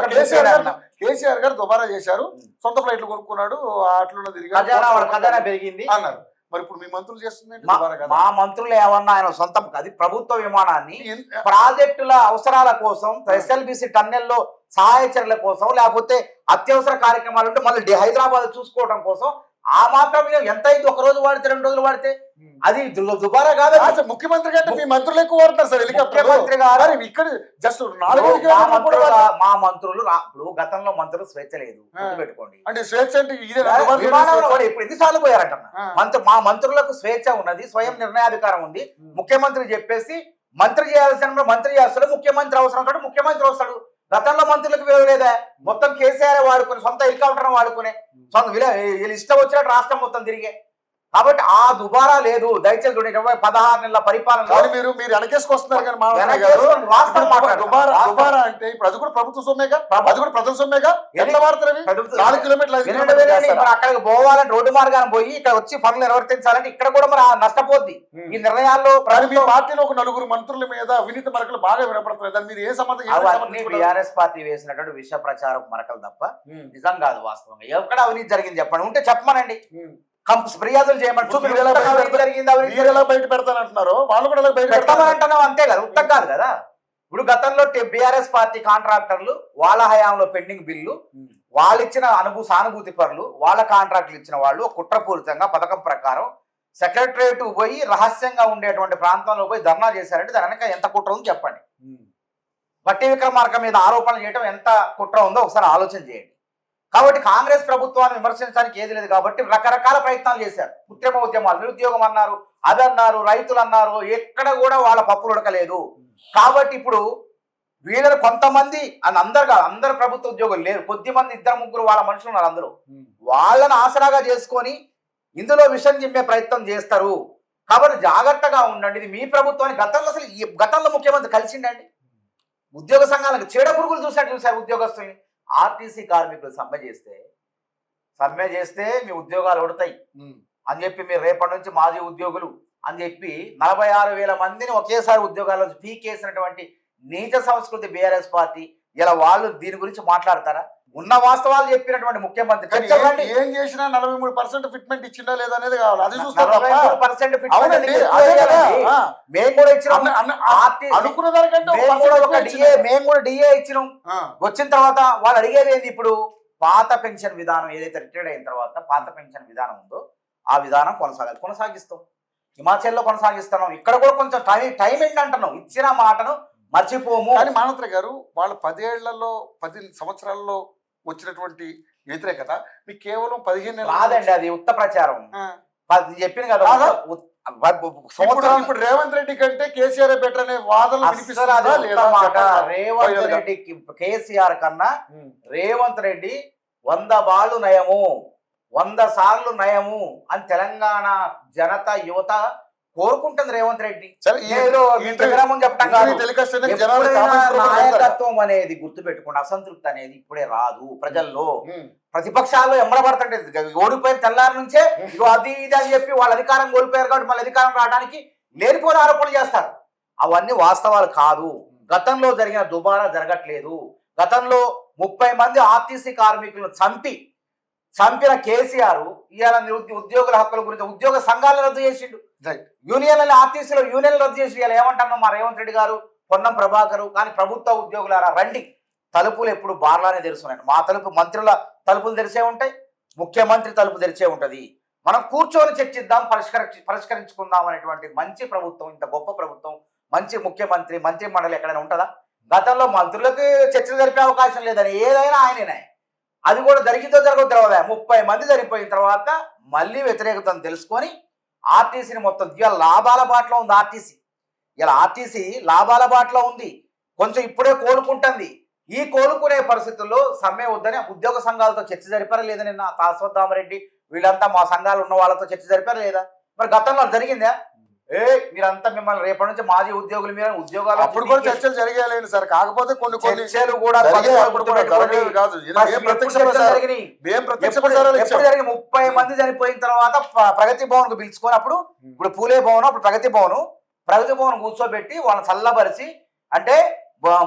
కేసీఆర్ గారు దుబారా చేశారు, సొంత ఫ్లైట్లు కొనుక్కున్నాడు, అట్లా ఖజానా పెరిగింది అన్నారు. మరి ఇప్పుడు మీ మంత్రులు చేస్తుంది, మా మంత్రులు ఏమన్నా ఆయన సొంతం అది ప్రభుత్వ విమానాన్ని ప్రాజెక్టుల అవసరాల కోసం, ఎస్ఎల్బిసి టన్నెల్లో సహాయ చర్యల కోసం, లేకపోతే అత్యవసర కార్యక్రమాలు ఉంటే మళ్ళీ హైదరాబాద్ చూసుకోవడం కోసం ఆ మాత్రం ఎంత అయితే 1 రోజు వాడితే 2 రోజులు వాడితే అది దుబారా కాదు. ముఖ్యమంత్రి కంటే మీ మంత్రులు ఎక్కువ వాడుతున్నారు సార్ ముఖ్యమంత్రి గారు. ఇక్కడ జస్ట్ మా మంత్రులు ఇప్పుడు గతంలో మంత్రులు స్వేచ్ఛ లేదు పెట్టుకోండి అంటే స్వేచ్ఛ అంటే ఇప్పుడు ఎన్నిసార్లు పోయారంట. మా మంత్రులకు స్వేచ్ఛ ఉన్నది, స్వయం నిర్ణయాధికారం ఉంది. ముఖ్యమంత్రి చెప్పేసి మంత్రి చేయాల్సిన మంత్రి చేస్తాడు, ముఖ్యమంత్రి అవసరం కాదు ముఖ్యమంత్రి వస్తాడు. గతంలో మంత్రులకు విలువ లేదా, మొత్తం కేసీఆర్ వాడుకుని సొంత హెలికాప్టర్ వాడుకునే సొంత వీళ్ళు ఇష్టం వచ్చినట్టు రాష్ట్రం మొత్తం తిరిగే. కాబట్టి ఆ దుబారా లేదు. దయచేసి 16 నెలల పరిపాలన మీరు వెనకేసుకొస్తున్నారు కానీ దుబారా అంటే ఇప్పుడు అది కూడా ప్రభుత్వ సొమ్మేగా, అది కూడా ప్రజల సొమ్మేగా. ఎట్లా వాడతారు? 4 కిలోమీటర్లు అక్కడికి పోవాలంటే రోడ్డు మార్గాన్ని పోయి ఇక్కడ వచ్చి పనులు నిర్వర్తించాలంటే ఇక్కడ కూడా మరి నష్టపోద్ది. ఈ నిర్ణయాల్లో మీ పార్టీలో ఒక 4 మంత్రుల మీద అవినీతి మరకలు బాగా వినపడుతున్నాయి. దాన్ని మీరు ఏ సంబంధం? బీఆర్ఎస్ పార్టీ వేసినటువంటి విష ప్రచారం మరకలు తప్ప నిజం కాదు. వాస్తవంగా ఎక్కడ అవినీతి జరిగింది చెప్పండి, ఉంటే చెప్పమనండి. ఫిర్యాదులు చేయమని బయట పెడతానంటున్నారు, వాళ్ళు కూడా పెట్టమనంటున్నాం అంతే కదా, ఉత్తగ కాదు కదా. ఇప్పుడు గతంలో బీఆర్ఎస్ పార్టీ కాంట్రాక్టర్లు వాళ్ళ హయాంలో పెండింగ్ బిల్లు వాళ్ళు ఇచ్చిన సానుభూతి పరులు వాళ్ళ కాంట్రాక్టులు ఇచ్చిన వాళ్ళు కుట్రపూరితంగా పథకం ప్రకారం సెక్రటరియట్ పోయి రహస్యంగా ఉండేటువంటి ప్రాంతంలో పోయి ధర్నా చేశారంటే దాని వెనక ఎంత కుట్ర ఉందో చెప్పండి. బట్టి విక్రమార్క మీద ఆరోపణలు చేయడం ఎంత కుట్ర ఉందో ఒకసారి ఆలోచన చేయండి. కాబట్టి కాంగ్రెస్ ప్రభుత్వాన్ని విమర్శించడానికి ఏది లేదు కాబట్టి రకరకాల ప్రయత్నాలు చేశారు. కృత్రిమ ఉద్యమాలు, నిరుద్యోగం అన్నారు, అదన్నారు, రైతులు అన్నారు, ఎక్కడ కూడా వాళ్ళ పప్పులు ఉడకలేదు. కాబట్టి ఇప్పుడు వీళ్ళని కొంతమంది అందరు ప్రభుత్వ ఉద్యోగులు లేరు, కొద్దిమంది 2-3 వాళ్ళ మనుషులు ఉన్నారు, అందరూ వాళ్ళని ఆసరాగా చేసుకొని ఇందులో విషం చిమ్మే ప్రయత్నం చేస్తారు. కాబట్టి జాగ్రత్తగా ఉండండి. ఇది మీ ప్రభుత్వాన్ని గతంలో ముఖ్యమంత్రి కలిసిండండి. ఉద్యోగ సంఘాలకు చీడ పురుగులు చూశారు ఉద్యోగస్తుల్ని. ఆర్టీసీ కార్మికులు సమ్మె చేస్తే మీ ఉద్యోగాలు ఉడతాయి అని చెప్పి మీరు రేపటి నుంచి మాజీ ఉద్యోగులు అని చెప్పి 46,000 మందిని ఒకేసారి ఉద్యోగాల్లో పీకేసినటువంటి నీచ సంస్కృతి బీఆర్ఎస్ పార్టీ. ఇలా వాళ్ళు దీని గురించి మాట్లాడతారా? ఉన్న వాస్తవాలు చెప్పినటువంటి ముఖ్యమంత్రి ఏం చేసినా 43% ఫిట్మెంట్ ఇచ్చిందా లేదా అనేది కావాలి. అది మేము కూడా ఇచ్చినాం, మేము కూడా డిఏ ఇచ్చినాం. వచ్చిన తర్వాత వాళ్ళు అడిగేది ఏంది? ఇప్పుడు పాత పెన్షన్ విధానం ఏదైతే రిటైర్డ్ అయిన తర్వాత పాత పెన్షన్ విధానం ఉందో ఆ విధానం కొనసాగిస్తాం. హిమాచల్లో కొనసాగిస్తున్నాం. ఇక్కడ కూడా కొంచెం టైం ఏంటంటున్నాం, ఇచ్చిన మాటను మర్చిపోము. కానీ మానత్ర గారు వాళ్ళు 10 సంవత్సరాల్లో వచ్చినటువంటి వ్యతిరేకత మీకు కేవలం 15 కాదండి, అది ఉత్త ప్రచారం. చెప్పిన కదా ఇప్పుడు రేవంత్ రెడ్డి కంటే కేసీఆర్ బెటర్ అనే వాదన రేవంత్ రెడ్డికి కేసీఆర్ కన్నా రేవంత్ రెడ్డి 100 బాళ్ళు నయము, 100 సార్లు నయము అని తెలంగాణ జనత యువత కోరుకుంటుంది. రేవంత్ రెడ్డి నాయకత్వం అనేది గుర్తుపెట్టుకోండి. అసంతృప్తి అనేది ఇప్పుడే రాదు ప్రజల్లో. ప్రతిపక్షాలు ఎమ్మడబడుతుంటే ఓడిపోయిన తెల్లారి నుంచే అది ఇది అని చెప్పి వాళ్ళ అధికారం కోల్పోయారు కాబట్టి మళ్ళీ అధికారం రావడానికి లేనిపోయిన ఆరోపణలు చేస్తారు. అవన్నీ వాస్తవాలు కాదు. గతంలో జరిగిన దుబారా జరగట్లేదు. గతంలో 30 మంది ఆర్టీసీ కార్మికులను చంపిన కేసీఆర్ ఇవాళ ఉద్యోగుల హక్కుల గురించి ఉద్యోగ సంఘాలను రద్దు చేసిండు. యూనియన్ల ఆర్టీసీలో యూనియన్లు రద్దు చేసి ఇలా ఏమంటున్నాం మా రేవంత్ రెడ్డి గారు, పొన్నం ప్రభాకర్. కానీ ప్రభుత్వ ఉద్యోగులారా రండి, తలుపులు ఎప్పుడు బార్లానే తెరుస్తున్నాయి. మా మంత్రుల తలుపులు తెరిచే ఉంటాయి, ముఖ్యమంత్రి తలుపు తెరిచే ఉంటది. మనం కూర్చొని చర్చిద్దాం, పరిష్కరించుకుందాం అనేటువంటి మంచి ప్రభుత్వం, ఇంత గొప్ప ప్రభుత్వం, మంచి ముఖ్యమంత్రి, మంత్రి మండలి ఎక్కడైనా ఉంటుందా? గతంలో మంత్రులకు చర్చలు జరిపే అవకాశం లేదని ఏదైనా ఆయననే. అది కూడా జరిగిందో జరగదో తెలియదా. 30 మంది చనిపోయిన తర్వాత మళ్ళీ వ్యతిరేకతను తెలుసుకొని ఆర్టీసీని మొత్తం ఇవాళ లాభాల బాటలో ఉంది ఆర్టీసీ. ఇలా ఆర్టీసీ లాభాల బాటలో ఉంది. కొంచెం ఇప్పుడే కోలుకుంటుంది. ఈ కోలుకునే పరిస్థితుల్లో సమ్మె వద్దని ఉద్యోగ సంఘాలతో చర్చ జరిపారా లేదా? నిన్న తాస్వత్థామరెడ్డి వీళ్ళంతా మా సంఘాలు ఉన్న వాళ్ళతో చర్చ జరిపారా లేదా? మరి గతంలో జరిగిందా? మీరంతా మిమ్మల్ని రేపటి నుంచి మాజీ ఉద్యోగులు మీరు ఉద్యోగాలు అప్పుడు కూడా చర్చలు జరిగాయండి సార్. కాకపోతే కొన్ని చర్చలు కూడా ఎప్పుడు జరిగి 30 మంది చనిపోయిన తర్వాత ప్రగతి భవన్ కు పిలుచుకొని అప్పుడు ఇప్పుడు పూలే భవన్ అప్పుడు ప్రగతి భవన్ కూర్చోబెట్టి వాళ్ళని చల్లబరిచి అంటే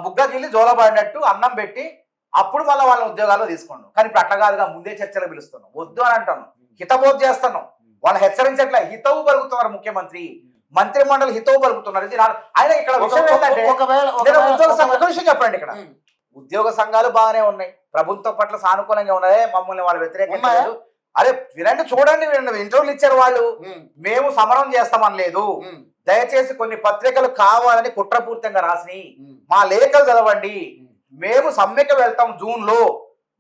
బుగ్గగిల్లి జోలబడినట్టు అన్నం పెట్టి అప్పుడు మళ్ళీ వాళ్ళ ఉద్యోగాల్లో తీసుకున్నాం. కానీ ఇప్పుడు అట్లా కాదుగా, ముందే చర్చలు పిలుస్తున్నాం. వద్దు అని అంటున్నాం, హితబోధ చేస్తున్నాం. వాళ్ళని హెచ్చరించట్లే, హితవు పలుకుతున్నారు ముఖ్యమంత్రి, మంత్రి మండలి హితవు పలుకుతున్నారు. ఇది ఆయన ఇక్కడ విషయం ఏంటంటే ఒక విషయం చెప్పండి. ఇక్కడ ఉద్యోగ సంఘాలు బాగానే ఉన్నాయి, ప్రభుత్వం పట్ల సానుకూలంగా ఉన్నాయి, మమ్మల్ని వాళ్ళు వ్యతిరేకంగా లేదు. అరే వినండి, చూడండి, ఇంటర్వ్యూలు ఇచ్చారు వాళ్ళు. మేము సమరం చేస్తామని లేదు, దయచేసి కొన్ని పత్రికలు కావాలని కుట్రపూరితంగా రాసినాయి, మా లేఖలు చదవండి, మేము సమ్మెకి వెళ్తాం జూన్ లో,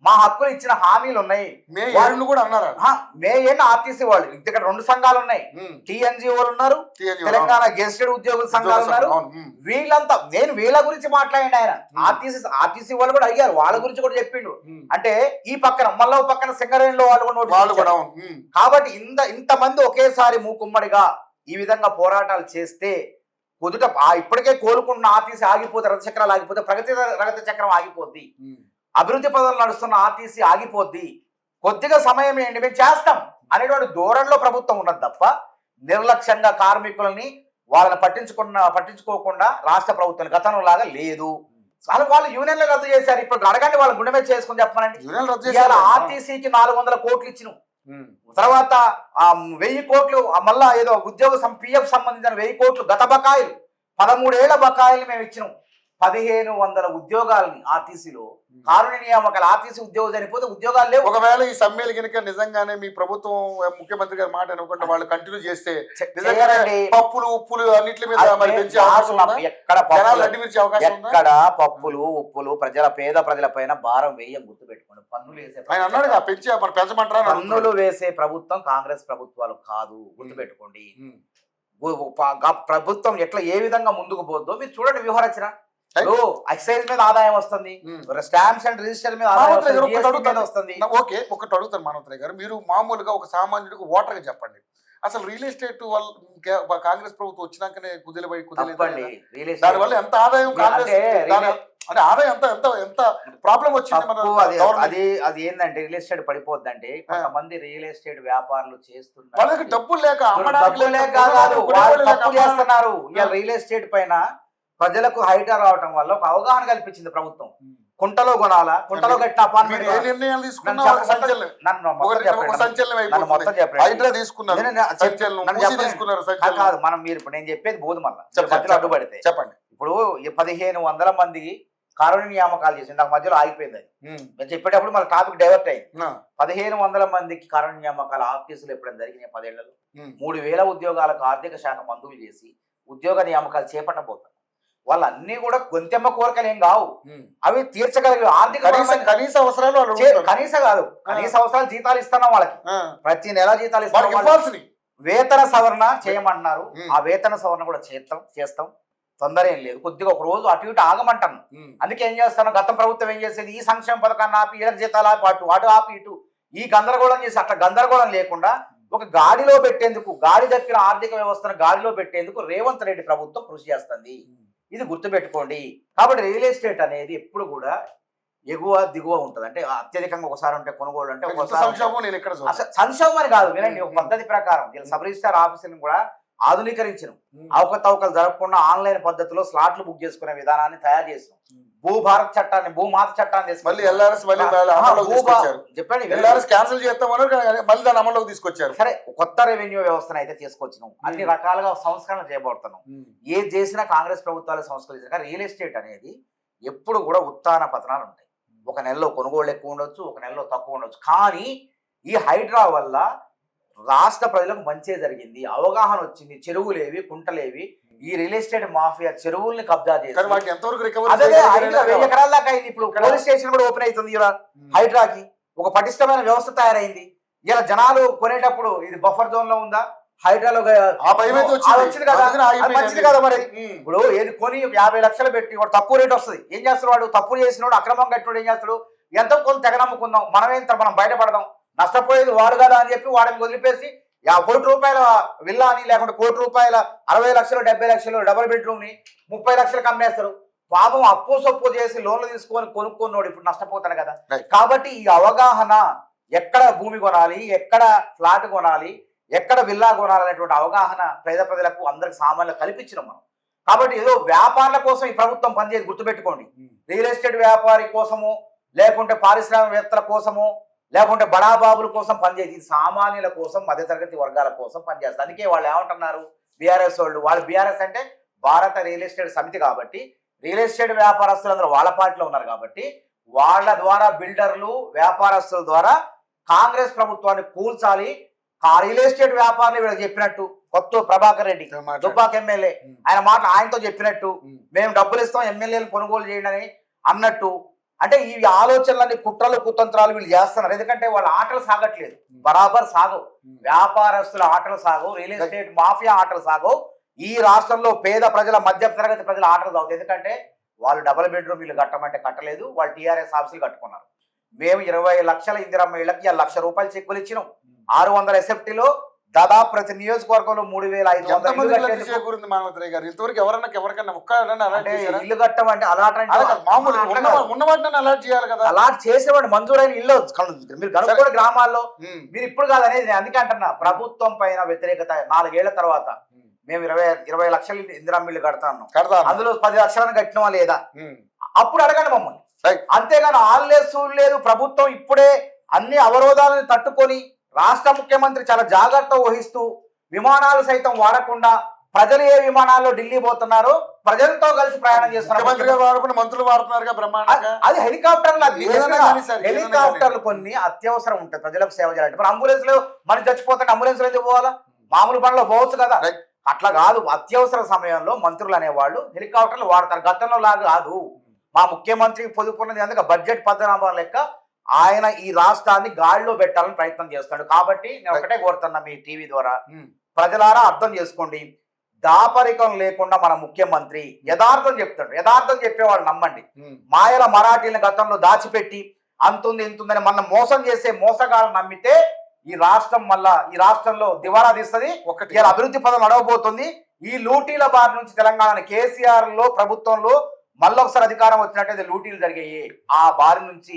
మా హక్కులు ఇచ్చిన హామీలు ఉన్నాయి. వాళ్ళు కూడా అన్నారు మే ఏం ఆర్టీసీ వాళ్ళు ఇక్కడ 2 సంఘాలు ఉన్నాయి, టీఎన్జిఓలు ఉన్నారు, తెలంగాణ గెజిటెడ్ ఉద్యోగుల సంఘాలు ఉన్నారు. వీళ్ళంతా నేను వీళ్ళ గురించి మాట్లాడండి. ఆయన ఆర్టీసీ వాళ్ళు కూడా అడిగారు, వాళ్ళ గురించి కూడా చెప్పిండు. అంటే ఈ పక్కన మళ్ళీ పక్కన సింగరేణిలో వాళ్ళు కూడా. కాబట్టి ఇంతమంది ఒకేసారి మూకుమ్మడిగా ఈ విధంగా పోరాటాలు చేస్తే కుదుట ఇప్పటికే కోలుకున్న ఆర్టీసీ ఆగిపోతే, రథచక్రాలు ఆగిపోతే, ప్రగతి చక్రం ఆగిపోద్ది, అభివృద్ధి పదాలు నడుస్తున్న ఆర్టీసీ ఆగిపోద్ది. కొద్దిగా సమయం ఏంటి, మేము చేస్తాం అనేటువంటి ధోరణిలో ప్రభుత్వం ఉన్నది తప్ప నిర్లక్ష్యంగా కార్మికులని వాళ్ళని పట్టించుకోకుండా రాష్ట్ర ప్రభుత్వం గతంలో లాగా లేదు. వాళ్ళు యూనియన్లు రద్దు చేశారు. ఇప్పుడు అడగండి, వాళ్ళ గుండె మీద చేసుకుని చెప్పమనండి. ఆర్టీసీకి 400 కోట్లు ఇచ్చినాం, తర్వాత 1000 కోట్లు మళ్ళా ఏదో ఉద్యోగ పిఎఫ్ సంబంధించిన 1000 కోట్లు గత బకాయిలు 13 ఏళ్ల బకాయిలు మేము ఇచ్చినాం. 1500 ఉద్యోగాలని ఆర్టీసీలో కారుణ్య నియామకాలు, ఆర్టీసీ ఉద్యోగం చనిపోతే ఉద్యోగాలు లేవు. ఒకవేళ ఈ సమ్మెలు కనుక నిజంగానే మీ ప్రభుత్వం ముఖ్యమంత్రి గారి మాట అనుకుంటే వాళ్ళు కంటిన్యూ చేస్తే పప్పులు ఉప్పులు అన్నిటి మీద ఎక్కడ పప్పులు ఉప్పులు పేద ప్రజల పైన భారం వేయ గుర్తుపెట్టుకోండి. పన్నులు వేసే పన్నులు వేసే ప్రభుత్వం కాంగ్రెస్ ప్రభుత్వాలు కాదు, గుర్తుపెట్టుకోండి. ప్రభుత్వం ఎట్లా ఏ విధంగా ముందుకు పోద్దో మీరు చూడండి. వ్యూహరచన ఎక్సైజ్ మీద ఆదాయం వస్తుంది, స్టాంప్స్ అండ్ రిజిస్టర్ మీద వస్తుంది. ఓకే, ఒకటి అడుగుతాను మానవతరాయ్ గారు, మీరు మామూలుగా ఒక సామాన్యుడికి ఓటర్ గా చెప్పండి, అసలు రియల్ ఎస్టేట్ వల్ల కాంగ్రెస్ ప్రభుత్వం వచ్చినాకనే దాని వల్ల ఎంత ఆదాయం అంటే ఆదాయం ఎంత ప్రాబ్లం వచ్చింది? అది ఏంటంటే రియల్ ఎస్టేట్ పడిపోద్దంటే కొంతమంది రియల్ ఎస్టేట్ వ్యాపారులు చేస్తున్నారు, వాళ్ళకి డబ్బులు లేక చేస్తున్నారు. రియల్ ఎస్టేట్ పైన ప్రజలకు హైటా రావటం వల్ల ఒక అవగాహన కల్పించింది ప్రభుత్వం. కుంటలో కొనాలా, కుంటలో కట్టిన అపార్ట్మెంట్ కాదు మనం. మీరు ఇప్పుడు నేను చెప్పేది బోధు మళ్ళీ అడ్డుపడితే చెప్పండి. ఇప్పుడు 1500 మందికి కారుణ్య నియామకాలు చేసింది, నాకు మధ్యలో ఆగిపోయింది. అది నేను చెప్పేటప్పుడు మన టాపిక్ డైవర్ట్ అయింది. 1500 మందికి కారుణ్య నియామకాలు ఆఫీసులు ఎప్పుడైనా జరిగినాయి 10 ఏళ్లలో? 3000 ఉద్యోగాలకు ఆర్థిక శాఖ మంజూరు చేసి ఉద్యోగ నియామకాలు చేపట్టబోతారు. వాళ్ళన్నీ కూడా గొంతెమ్మ కోరికలు ఏం కావు, అవి తీర్చగలిగే ఆర్థిక కనీస అవసరాలు కనీస అవసరాలు జీతాలు ఇస్తున్నాం వాళ్ళకి, ప్రతి నెల జీతాలు ఇస్తాం. వేతన సవరణ చేయమంటున్నారు, ఆ వేతన సవరణ కూడా చేస్తాం, తొందర ఏం లేదు. కొద్దిగా ఒక రోజు అటు ఇటు ఆగమంటాను. అందుకే ఏం చేస్తాను, గత ప్రభుత్వం ఏం చేసేది, ఈ సంక్షేమ పథకాన్ని ఆపి ఈడ జీతాలు ఆపి అటు ఆపి ఇటు ఈ గందరగోళం చేసి, అట్లా గందరగోళం లేకుండా ఒక గాడిలో పెట్టేందుకు, గాడి దక్కిన ఆర్థిక వ్యవస్థను గాడిలో పెట్టేందుకు రేవంత్ రెడ్డి ప్రభుత్వం కృషి చేస్తుంది. ఇది గుర్తుపెట్టుకోండి. కాబట్టి రియల్ ఎస్టేట్ అనేది ఎప్పుడు కూడా ఎగువ దిగువ ఉంటుంది. అంటే అత్యధికంగా ఒకసారి ఉంటే కొనుగోలు అంటే సంక్షోభం అని కాదు. వినండి, ఒక పద్ధతి ప్రకారం సబ్ రిజిస్టార్ ఆఫీసులను కూడా ఆధునీకరించడం, అవకతవకలు జరగకుండా ఆన్లైన్ పద్ధతిలో స్లాట్లు బుక్ చేసుకునే విధానాన్ని తయారు చేసాం. భూభారత్ చట్టాన్ని, భూమాత చట్టాన్ని తీసుకొచ్చారు. సరే, కొత్త రెవెన్యూ వ్యవస్థను అయితే తీసుకొచ్చినాం, అన్ని రకాలుగా సంస్కరణ చేయబడుతున్నాం. ఏది చేసినా కాంగ్రెస్ ప్రభుత్వాలు సంస్కరించారు. రియల్ ఎస్టేట్ అనేది ఎప్పుడు కూడా ఉత్తాన పతనాలు ఉంటాయి. ఒక నెలలో కొనుగోళ్ళు ఎక్కువ ఉండొచ్చు, ఒక నెలలో తక్కువ ఉండొచ్చు. కానీ ఈ హైడ్రా వల్ల రాష్ట్ర ప్రజలకు మంచే జరిగింది, అవగాహన వచ్చింది, చెరువులేవి కుంటలేవి, ఈ రియల్ ఎస్టేట్ మాఫియా చెరువుల్ని కబ్జా చేసి కానీ వాటిని ఎంతవరకు అదే రికవరీ 1000 ఎకరాల దాకా అయింది. ఇప్పుడు పోలీస్ స్టేషన్ కూడా ఓపెన్ అవుతుంది ఇలా హైడ్రాకి, ఒక పటిష్టమైన వ్యవస్థ తయారైంది. ఇలా జనాలు కొనేటప్పుడు ఇది బఫర్ జోన్ లో ఉందా, హైడ్రాలో ఆ భయం అయితే వచ్చింది కదా, అందుకని అది ఆగిపోయింది. మంచిది కదా. మరి ఇప్పుడు ఏది కొని 50 లక్షలు పెట్టి వాడు తక్కువ రేట్ వస్తుంది, ఏం చేస్తాడు వాడు, తప్పు చేసినోడు అక్రమంగా కట్టినోడు ఏం చేస్తాడు, ఎంతో కొంత తెగ నమ్ముకుందాం, మనం బయటపడదాం, నష్టపోయేది వాడు కదా అని చెప్పి వాడిని వదిలిపేసి 50 కోటి రూపాయల విల్లా అని, లేకుంటే 1 కోటి రూపాయల 60 లక్షలు 70 లక్షలు డబుల్ బెడ్రూమ్ ని 30 లక్షలకు అమ్మేస్తారు. పాపం అప్పు సొప్పు చేసి లోన్లు తీసుకొని కొనుక్కున్నోడు ఇప్పుడు నష్టపోతాడు కదా. కాబట్టి ఈ అవగాహన, ఎక్కడ భూమి కొనాలి, ఎక్కడ ఫ్లాట్ కొనాలి, ఎక్కడ విల్లా కొనాలి అనేటువంటి అవగాహన ప్రజలకు అందరికి సామాన్యులు కల్పించడం మనం. కాబట్టి ఏదో వ్యాపారాల కోసం ఈ ప్రభుత్వం పనిచేసి గుర్తుపెట్టుకోండి. రియల్ ఎస్టేట్ వ్యాపారి కోసము, లేకుంటే పారిశ్రామికవేత్తల కోసము, లేకుంటే బడాబాబుల కోసం పనిచేసి సామాన్యుల కోసం, మధ్యతరగతి వర్గాల కోసం పనిచేస్తారు. అందుకే వాళ్ళు ఏమంటున్నారు, బీఆర్ఎస్ వాళ్ళు బీఆర్ఎస్ అంటే భారత రియల్ ఎస్టేట్ సమితి కాబట్టి రియల్ ఎస్టేట్ వ్యాపారస్తులందరూ వాళ్ళ పార్టీలో ఉన్నారు కాబట్టి వాళ్ళ ద్వారా బిల్డర్లు వ్యాపారస్తుల ద్వారా కాంగ్రెస్ ప్రభుత్వాన్ని కూల్చాలి. ఆ రియల్ ఎస్టేట్ వ్యాపారులు వీళ్ళకి చెప్పినట్టు, కొత్త ప్రభాకర్ రెడ్డి దుబ్బాక ఎమ్మెల్యే ఆయన మాట ఆయనతో చెప్పినట్టు, మేము డబ్బులు ఇస్తాం ఎమ్మెల్యేలు కొనుగోలు చేయండి అన్నట్టు. అంటే ఈ ఆలోచనలన్నీ కుట్రలు కుతంత్రాలు వీళ్ళు చేస్తున్నారు. ఎందుకంటే వాళ్ళ ఆటలు సాగట్లేదు, బరాబర్ సాగవు, వ్యాపారస్తుల ఆటలు సాగవు, రియల్ ఎస్టేట్ మాఫియా ఆటలు సాగవు. ఈ రాష్ట్రంలో పేద ప్రజల, మధ్య తరగతి ప్రజల ఆటలు సాగుతాయి. ఎందుకంటే వాళ్ళు డబుల్ బెడ్రూమ్ ఇల్లు కట్టమంటే కట్టలేదు, వాళ్ళు టీఆర్ఎస్ ఆఫీసులు కట్టుకున్నారు. మేము 20 లక్షల ఇందిరమ్మ ఇళ్ళకి 1 లక్ష రూపాయలు చెక్కులు ఇచ్చినాం. 600 ఎస్ఎఫ్టీలో దాదాపు ప్రతి నియోజకవర్గంలో 3500 ఇంతవరకు ఇల్లు కట్టమంటే అలాట్ అలాట్ చేయాలి కదా. అలాట్ చేసేవాడు మంజూరైన ఇల్లు మీరు కనుక్కోండి గ్రామాల్లో. మీరు ఇప్పుడు కాదు అనేది, నేను అందుకే అంటున్నా, ప్రభుత్వం పైన వ్యతిరేకత 4 ఏళ్ల తర్వాత మేము 20 లక్షలు ఇందిరమ్మ ఇల్లు కడతాను, అందులో 10 లక్షలను కట్టినవా లేదా అప్పుడు అడగండి మమ్మల్ని. అంతేగాని ఆల్లేదు లేదు. ప్రభుత్వం ఇప్పుడే అన్ని అవరోధాలను తట్టుకొని రాష్ట్ర ముఖ్యమంత్రి చాలా జాగ్రత్త వహిస్తూ విమానాలు సైతం వాడకుండా, ప్రజలు ఏ విమానాల్లో ఢిల్లీ పోతున్నారో ప్రజలతో కలిసి ప్రయాణం చేస్తున్నారు. మంత్రులు వాడుతున్నారు బ్రహ్మాండంగా. అది హెలికాప్టర్లు కొన్ని అత్యవసరం ఉంటుంది ప్రజలకు సేవ చేయాలంటే. మన అంబులెన్స్ లో మనం చచ్చిపోతే అంబులెన్స్ లో ఎందుకు పోవాలా, మామూలు పనిలో పోవచ్చు కదా. అట్లా కాదు, అత్యవసర సమయంలో మంత్రులు అనేవాళ్ళు హెలికాప్టర్లు వాడతారు. గతంలో లాగా కాదు. మా ముఖ్యమంత్రి పొదుపున్నది అందుకే బడ్జెట్ పద్ధతి లెక్క ఆయన ఈ రాష్ట్రాన్ని గాడిలో పెట్టాలని ప్రయత్నం చేస్తాడు. కాబట్టి నేను ఒకటే కోరుతున్నా మీ టీవీ ద్వారా, ప్రజలారా అర్థం చేసుకోండి, దాపరికం లేకుండా మన ముఖ్యమంత్రి యథార్థం చెప్తాడు. యథార్థం చెప్పేవాళ్ళు నమ్మండి. మాయల మరాఠీలను గతంలో దాచిపెట్టి అంతుంది ఇంతుందని మన మోసం చేసే మోసగాళ్ళు నమ్మితే ఈ రాష్ట్రం ఈ రాష్ట్రంలో దివాలా తీస్తుంది. ఇలా అభివృద్ధి పదం నడవబోతుంది. ఈ లూటీల బారి నుంచి తెలంగాణ కేసీఆర్ లో ప్రభుత్వంలో మళ్ళొకసారి అధికారం వచ్చినట్టయితే లూటీలు జరిగాయి. ఆ బారి నుంచి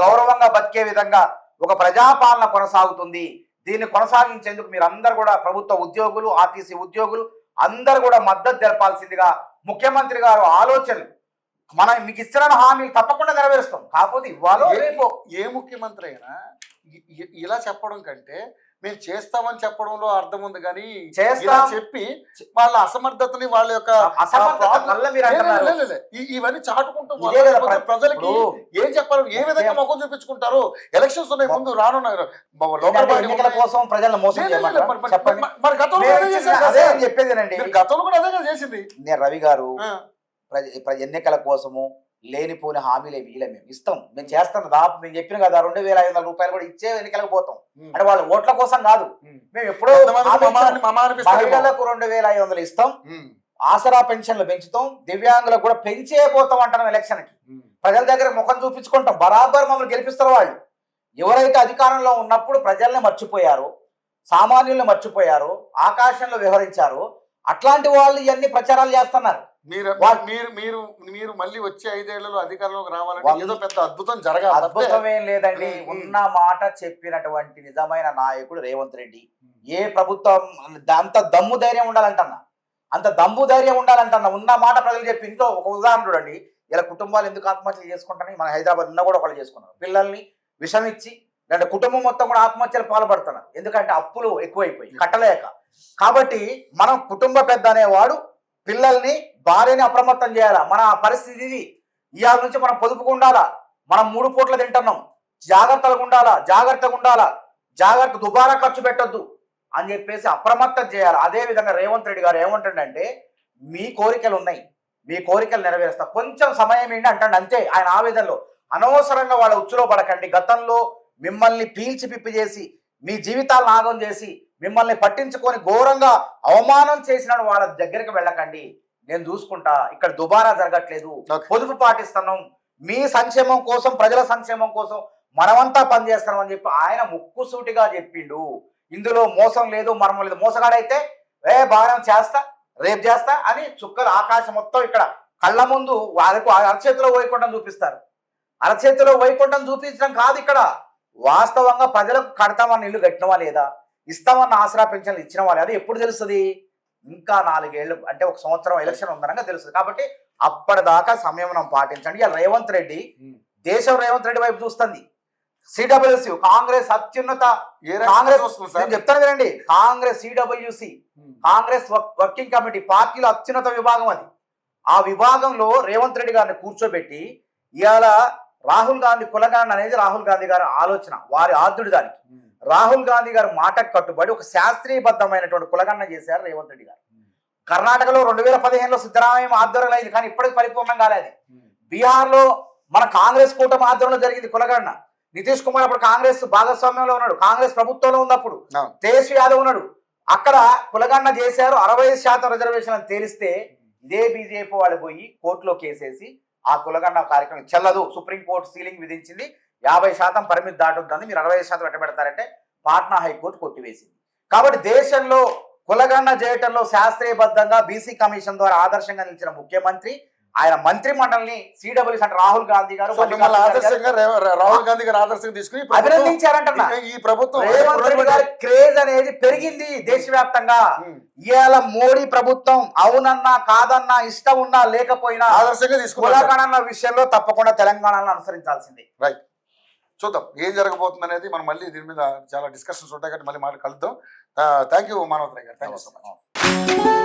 గౌరవంగా బతికే విధంగా ఒక ప్రజాపాలన కొనసాగుతుంది. దీన్ని కొనసాగించేందుకు మీరు అందరు కూడా ప్రభుత్వ ఉద్యోగులు, ఆర్టీసీ ఉద్యోగులు అందరు కూడా మద్దతు తెలపాల్సిందిగా ముఖ్యమంత్రి గారు ఆలోచనలు, మనం మీకు ఇస్తున్న హామీలు తప్పకుండా నెరవేరుస్తాం. కాకపోతే ఇవ్వాలో ఏ ముఖ్యమంత్రి అయినా ఇలా చెప్పడం కంటే మేము చేస్తామని చెప్పడంలో అర్థం ఉంది. కానీ చెప్పి వాళ్ళ అసమర్థతని, వాళ్ళ యొక్క ఇవన్నీ చాటుకుంటూ ప్రజలకి ఏం చెప్పాలి, ఏ విధంగా మొఖం చూపించుకుంటారు. ఎలక్షన్స్ ఉన్నాయి ముందు, రానున్నారు. కోసం ప్రజలను మోసం మరి గతంలో చెప్పేదేనండి, గతంలో కూడా అదే చేసింది. నేను రవి గారు ఎన్నికల కోసము లేనిపోయిన హామీలు వీళ్ళే మేము ఇస్తాం, మేము చేస్తాం. దాదాపు మేము చెప్పిన కదా 2500 రూపాయలు కూడా ఇచ్చే ఎన్నికలకు పోతాం. అంటే వాళ్ళ ఓట్ల కోసం కాదు, మేము ఎప్పుడో మహిళలకు 2500 ఇస్తాం, ఆసరా పెన్షన్లు పెంచుతాం, దివ్యాంగులకు కూడా పెంచే పోతాం అంటాం. ఎలక్షన్ కి ప్రజల దగ్గర ముఖం చూపించుకుంటాం, బరాబర్ మమ్మల్ని గెలిపిస్తారు వాళ్ళు. ఎవరైతే అధికారంలో ఉన్నప్పుడు ప్రజల్ని మర్చిపోయారు, సామాన్యుల్ని మర్చిపోయారు, ఆకాశంలో వ్యవహరించారు, అట్లాంటి వాళ్ళు ఇవన్నీ ప్రచారాలు చేస్తున్నారు. మీరు మళ్ళీ వచ్చే 5 ఏళ్లలో అధికారంలోకి రావాలంటే ఏదో పెద్ద అద్భుతం జరగాలి. అద్భుతమేం లేదండి, ఉన్న మాట చెప్పినటువంటి నిజమైన నాయకుడు రేవంత్ రెడ్డి. ఏ ప్రభుత్వం అంత దమ్ము ధైర్యం ఉండాలంటన్నా, అంత దమ్ము ధైర్యం ఉండాలంటన్నా. ఉన్న మాట ప్రజలు చెప్పి, ఇంట్లో ఒక ఉదాహరణ చూడండి, ఇలా కుటుంబాలు ఎందుకు ఆత్మహత్యలు చేసుకుంటారని మన హైదరాబాద్ నిన్న కూడా ఒకళ్ళు చేసుకున్నారు. పిల్లల్ని విషం ఇచ్చి అంటే కుటుంబం మొత్తం కూడా ఆత్మహత్యలు పాల్పడుతున్నారు. ఎందుకంటే అప్పులు ఎక్కువైపోయి కట్టలేక. కాబట్టి మనం కుటుంబ పెద్ద అనేవాడు పిల్లల్ని, భార్యని అప్రమత్తం చేయాలా. మన పరిస్థితి ఇవాళ నుంచి మనం పొదుపుగా ఉండాలా. మనం 3 పూట్ల తింటున్నాం, జాగ్రత్తగా ఉండాలా. జాగ్రత్త, దుబారా ఖర్చు పెట్టొద్దు అని చెప్పేసి అప్రమత్తం చేయాలి. అదే విధంగా రేవంత్ రెడ్డి గారు ఏమంటాడంటే మీ కోరికలు ఉన్నాయి, మీ కోరికలు నెరవేరుస్తా, కొంచెం సమయం ఏంటి అంటాడు అంతే. ఆయన ఆవేదనలో అనవసరంగా వాళ్ళ ఉచ్చులో పడకండి. గతంలో మిమ్మల్ని పీల్చి పిప్పి చేసి మీ జీవితాలను నాగం చేసి మిమ్మల్ని పట్టించుకొని ఘోరంగా అవమానం చేసిన వాళ్ళ దగ్గరికి వెళ్ళకండి, నేను చూసుకుంటా, ఇక్కడ దుబారా జరగట్లేదు, పొదుపు పాటిస్తున్నాం, మీ సంక్షేమం కోసం, ప్రజల సంక్షేమం కోసం మనమంతా పనిచేస్తున్నాం అని చెప్పి ఆయన ముక్కుసూటిగా చెప్పిండు. ఇందులో మోసం లేదు, మర్మం లేదు. మోసగాడైతే బాగా చేస్తా, రేపు చేస్తా అని చుక్కలు ఆకాశం మొత్తం ఇక్కడ కళ్ళ ముందు వాళ్ళకు అరచేతిలో వైకుంఠం చూపిస్తారు. అరచేతిలో వైకుంఠం చూపించడం కాదు, ఇక్కడ వాస్తవంగా ప్రజలకు కడతామన్న ఇల్లు కట్టినవా లేదా, ఇస్తామన్న ఆసరా పెన్షన్లు ఇచ్చినవా లేదా, ఎప్పుడు తెలుస్తుంది? ఇంకా 4 ఏళ్ళు అంటే 1 సంవత్సరం ఎలక్షన్ ఉందనగా తెలుస్తుంది. కాబట్టి అప్పటిదాకా సంయమనం పాటించండి. ఇలా రేవంత్ రెడ్డి, దేశం రేవంత్ రెడ్డి వైపు చూస్తుంది. సిడబ్ల్యూసి కాంగ్రెస్ అత్యున్నత, కాంగ్రెస్ నేను చెప్తాను కదండి, Congress CWC Congress working committee పార్టీలో అత్యున్నత విభాగం అది. ఆ విభాగంలో రేవంత్ రెడ్డి గారిని కూర్చోబెట్టి ఇవాళ రాహుల్ గాంధీ కులగణన అనేది రాహుల్ గాంధీ గారి ఆలోచన, వారి ఆద్యుడి దానికి. రాహుల్ గాంధీ గారు మాటకు కట్టుబడి ఒక శాస్త్రీయబద్ధమైనటువంటి కులగణన చేశారు రేవంత్ రెడ్డి గారు. కర్ణాటకలో 2015లో సిద్ధరామయ్య ఆధ్వర్యంలో అయింది, కానీ ఇప్పటికి పరిపూర్ణం కాలేదు. బీహార్లో మన కాంగ్రెస్ కూటమి ఆధ్వర్యంలో జరిగింది కులగణన. నితీష్ కుమార్ అప్పుడు కాంగ్రెస్ భాగస్వామ్యంలో ఉన్నాడు, కాంగ్రెస్ ప్రభుత్వంలో ఉన్నప్పుడు తేజస్వి యాదవ్ ఉన్నాడు. అక్కడ కులగణన చేశారు, 65% రిజర్వేషన్ అని తేలిస్తే ఇదే బీజేపీ వాళ్ళు పోయి కోర్టులో కేసేసి ఆ కులగణన కార్యక్రమం చెల్లదు, సుప్రీంకోర్టు సీలింగ్ విధించింది, 50% పరిమితి దాటుద్దని, మీరు 65% పెట్టబెడతారంటే పాట్నా హైకోర్టు కొట్టివేసింది. కాబట్టి దేశంలో కులగణన చేయటంలో శాస్త్రీయబద్ధంగా బీసీ కమిషన్ ద్వారా ఆదర్శంగా నిలిచిన ముఖ్యమంత్రి, ఆయన మంత్రి మండలిని సిడబ్ల్యూసి అంటే రాహుల్ గాంధీ గారు రాహుల్ గాంధీ గారు ఆదర్శంగా తీసుకుని అభినందించారంట. ఈ ప్రభుత్వం రేవంత్ రెడ్డి గారి క్రేజ్ అనేది పెరిగింది దేశవ్యాప్తంగా. ఇవాళ మోడీ ప్రభుత్వం అవునన్నా కాదన్నా, ఇష్టం ఉన్నా లేకపోయినా ఆదర్శంగా తీసుకున్న కులగణన విషయంలో తప్పకుండా తెలంగాణను అనుసరించాల్సిందే. రైట్, చూద్దాం ఏం జరగబోతుంది అనేది. మనం మళ్ళీ దీని మీద చాలా డిస్కషన్స్ ఉంటాయి కాబట్టి మళ్ళీ కలుద్దాం. థ్యాంక్ యూ మానవతరాయ్ గారు, థ్యాంక్ యూ సో మచ్.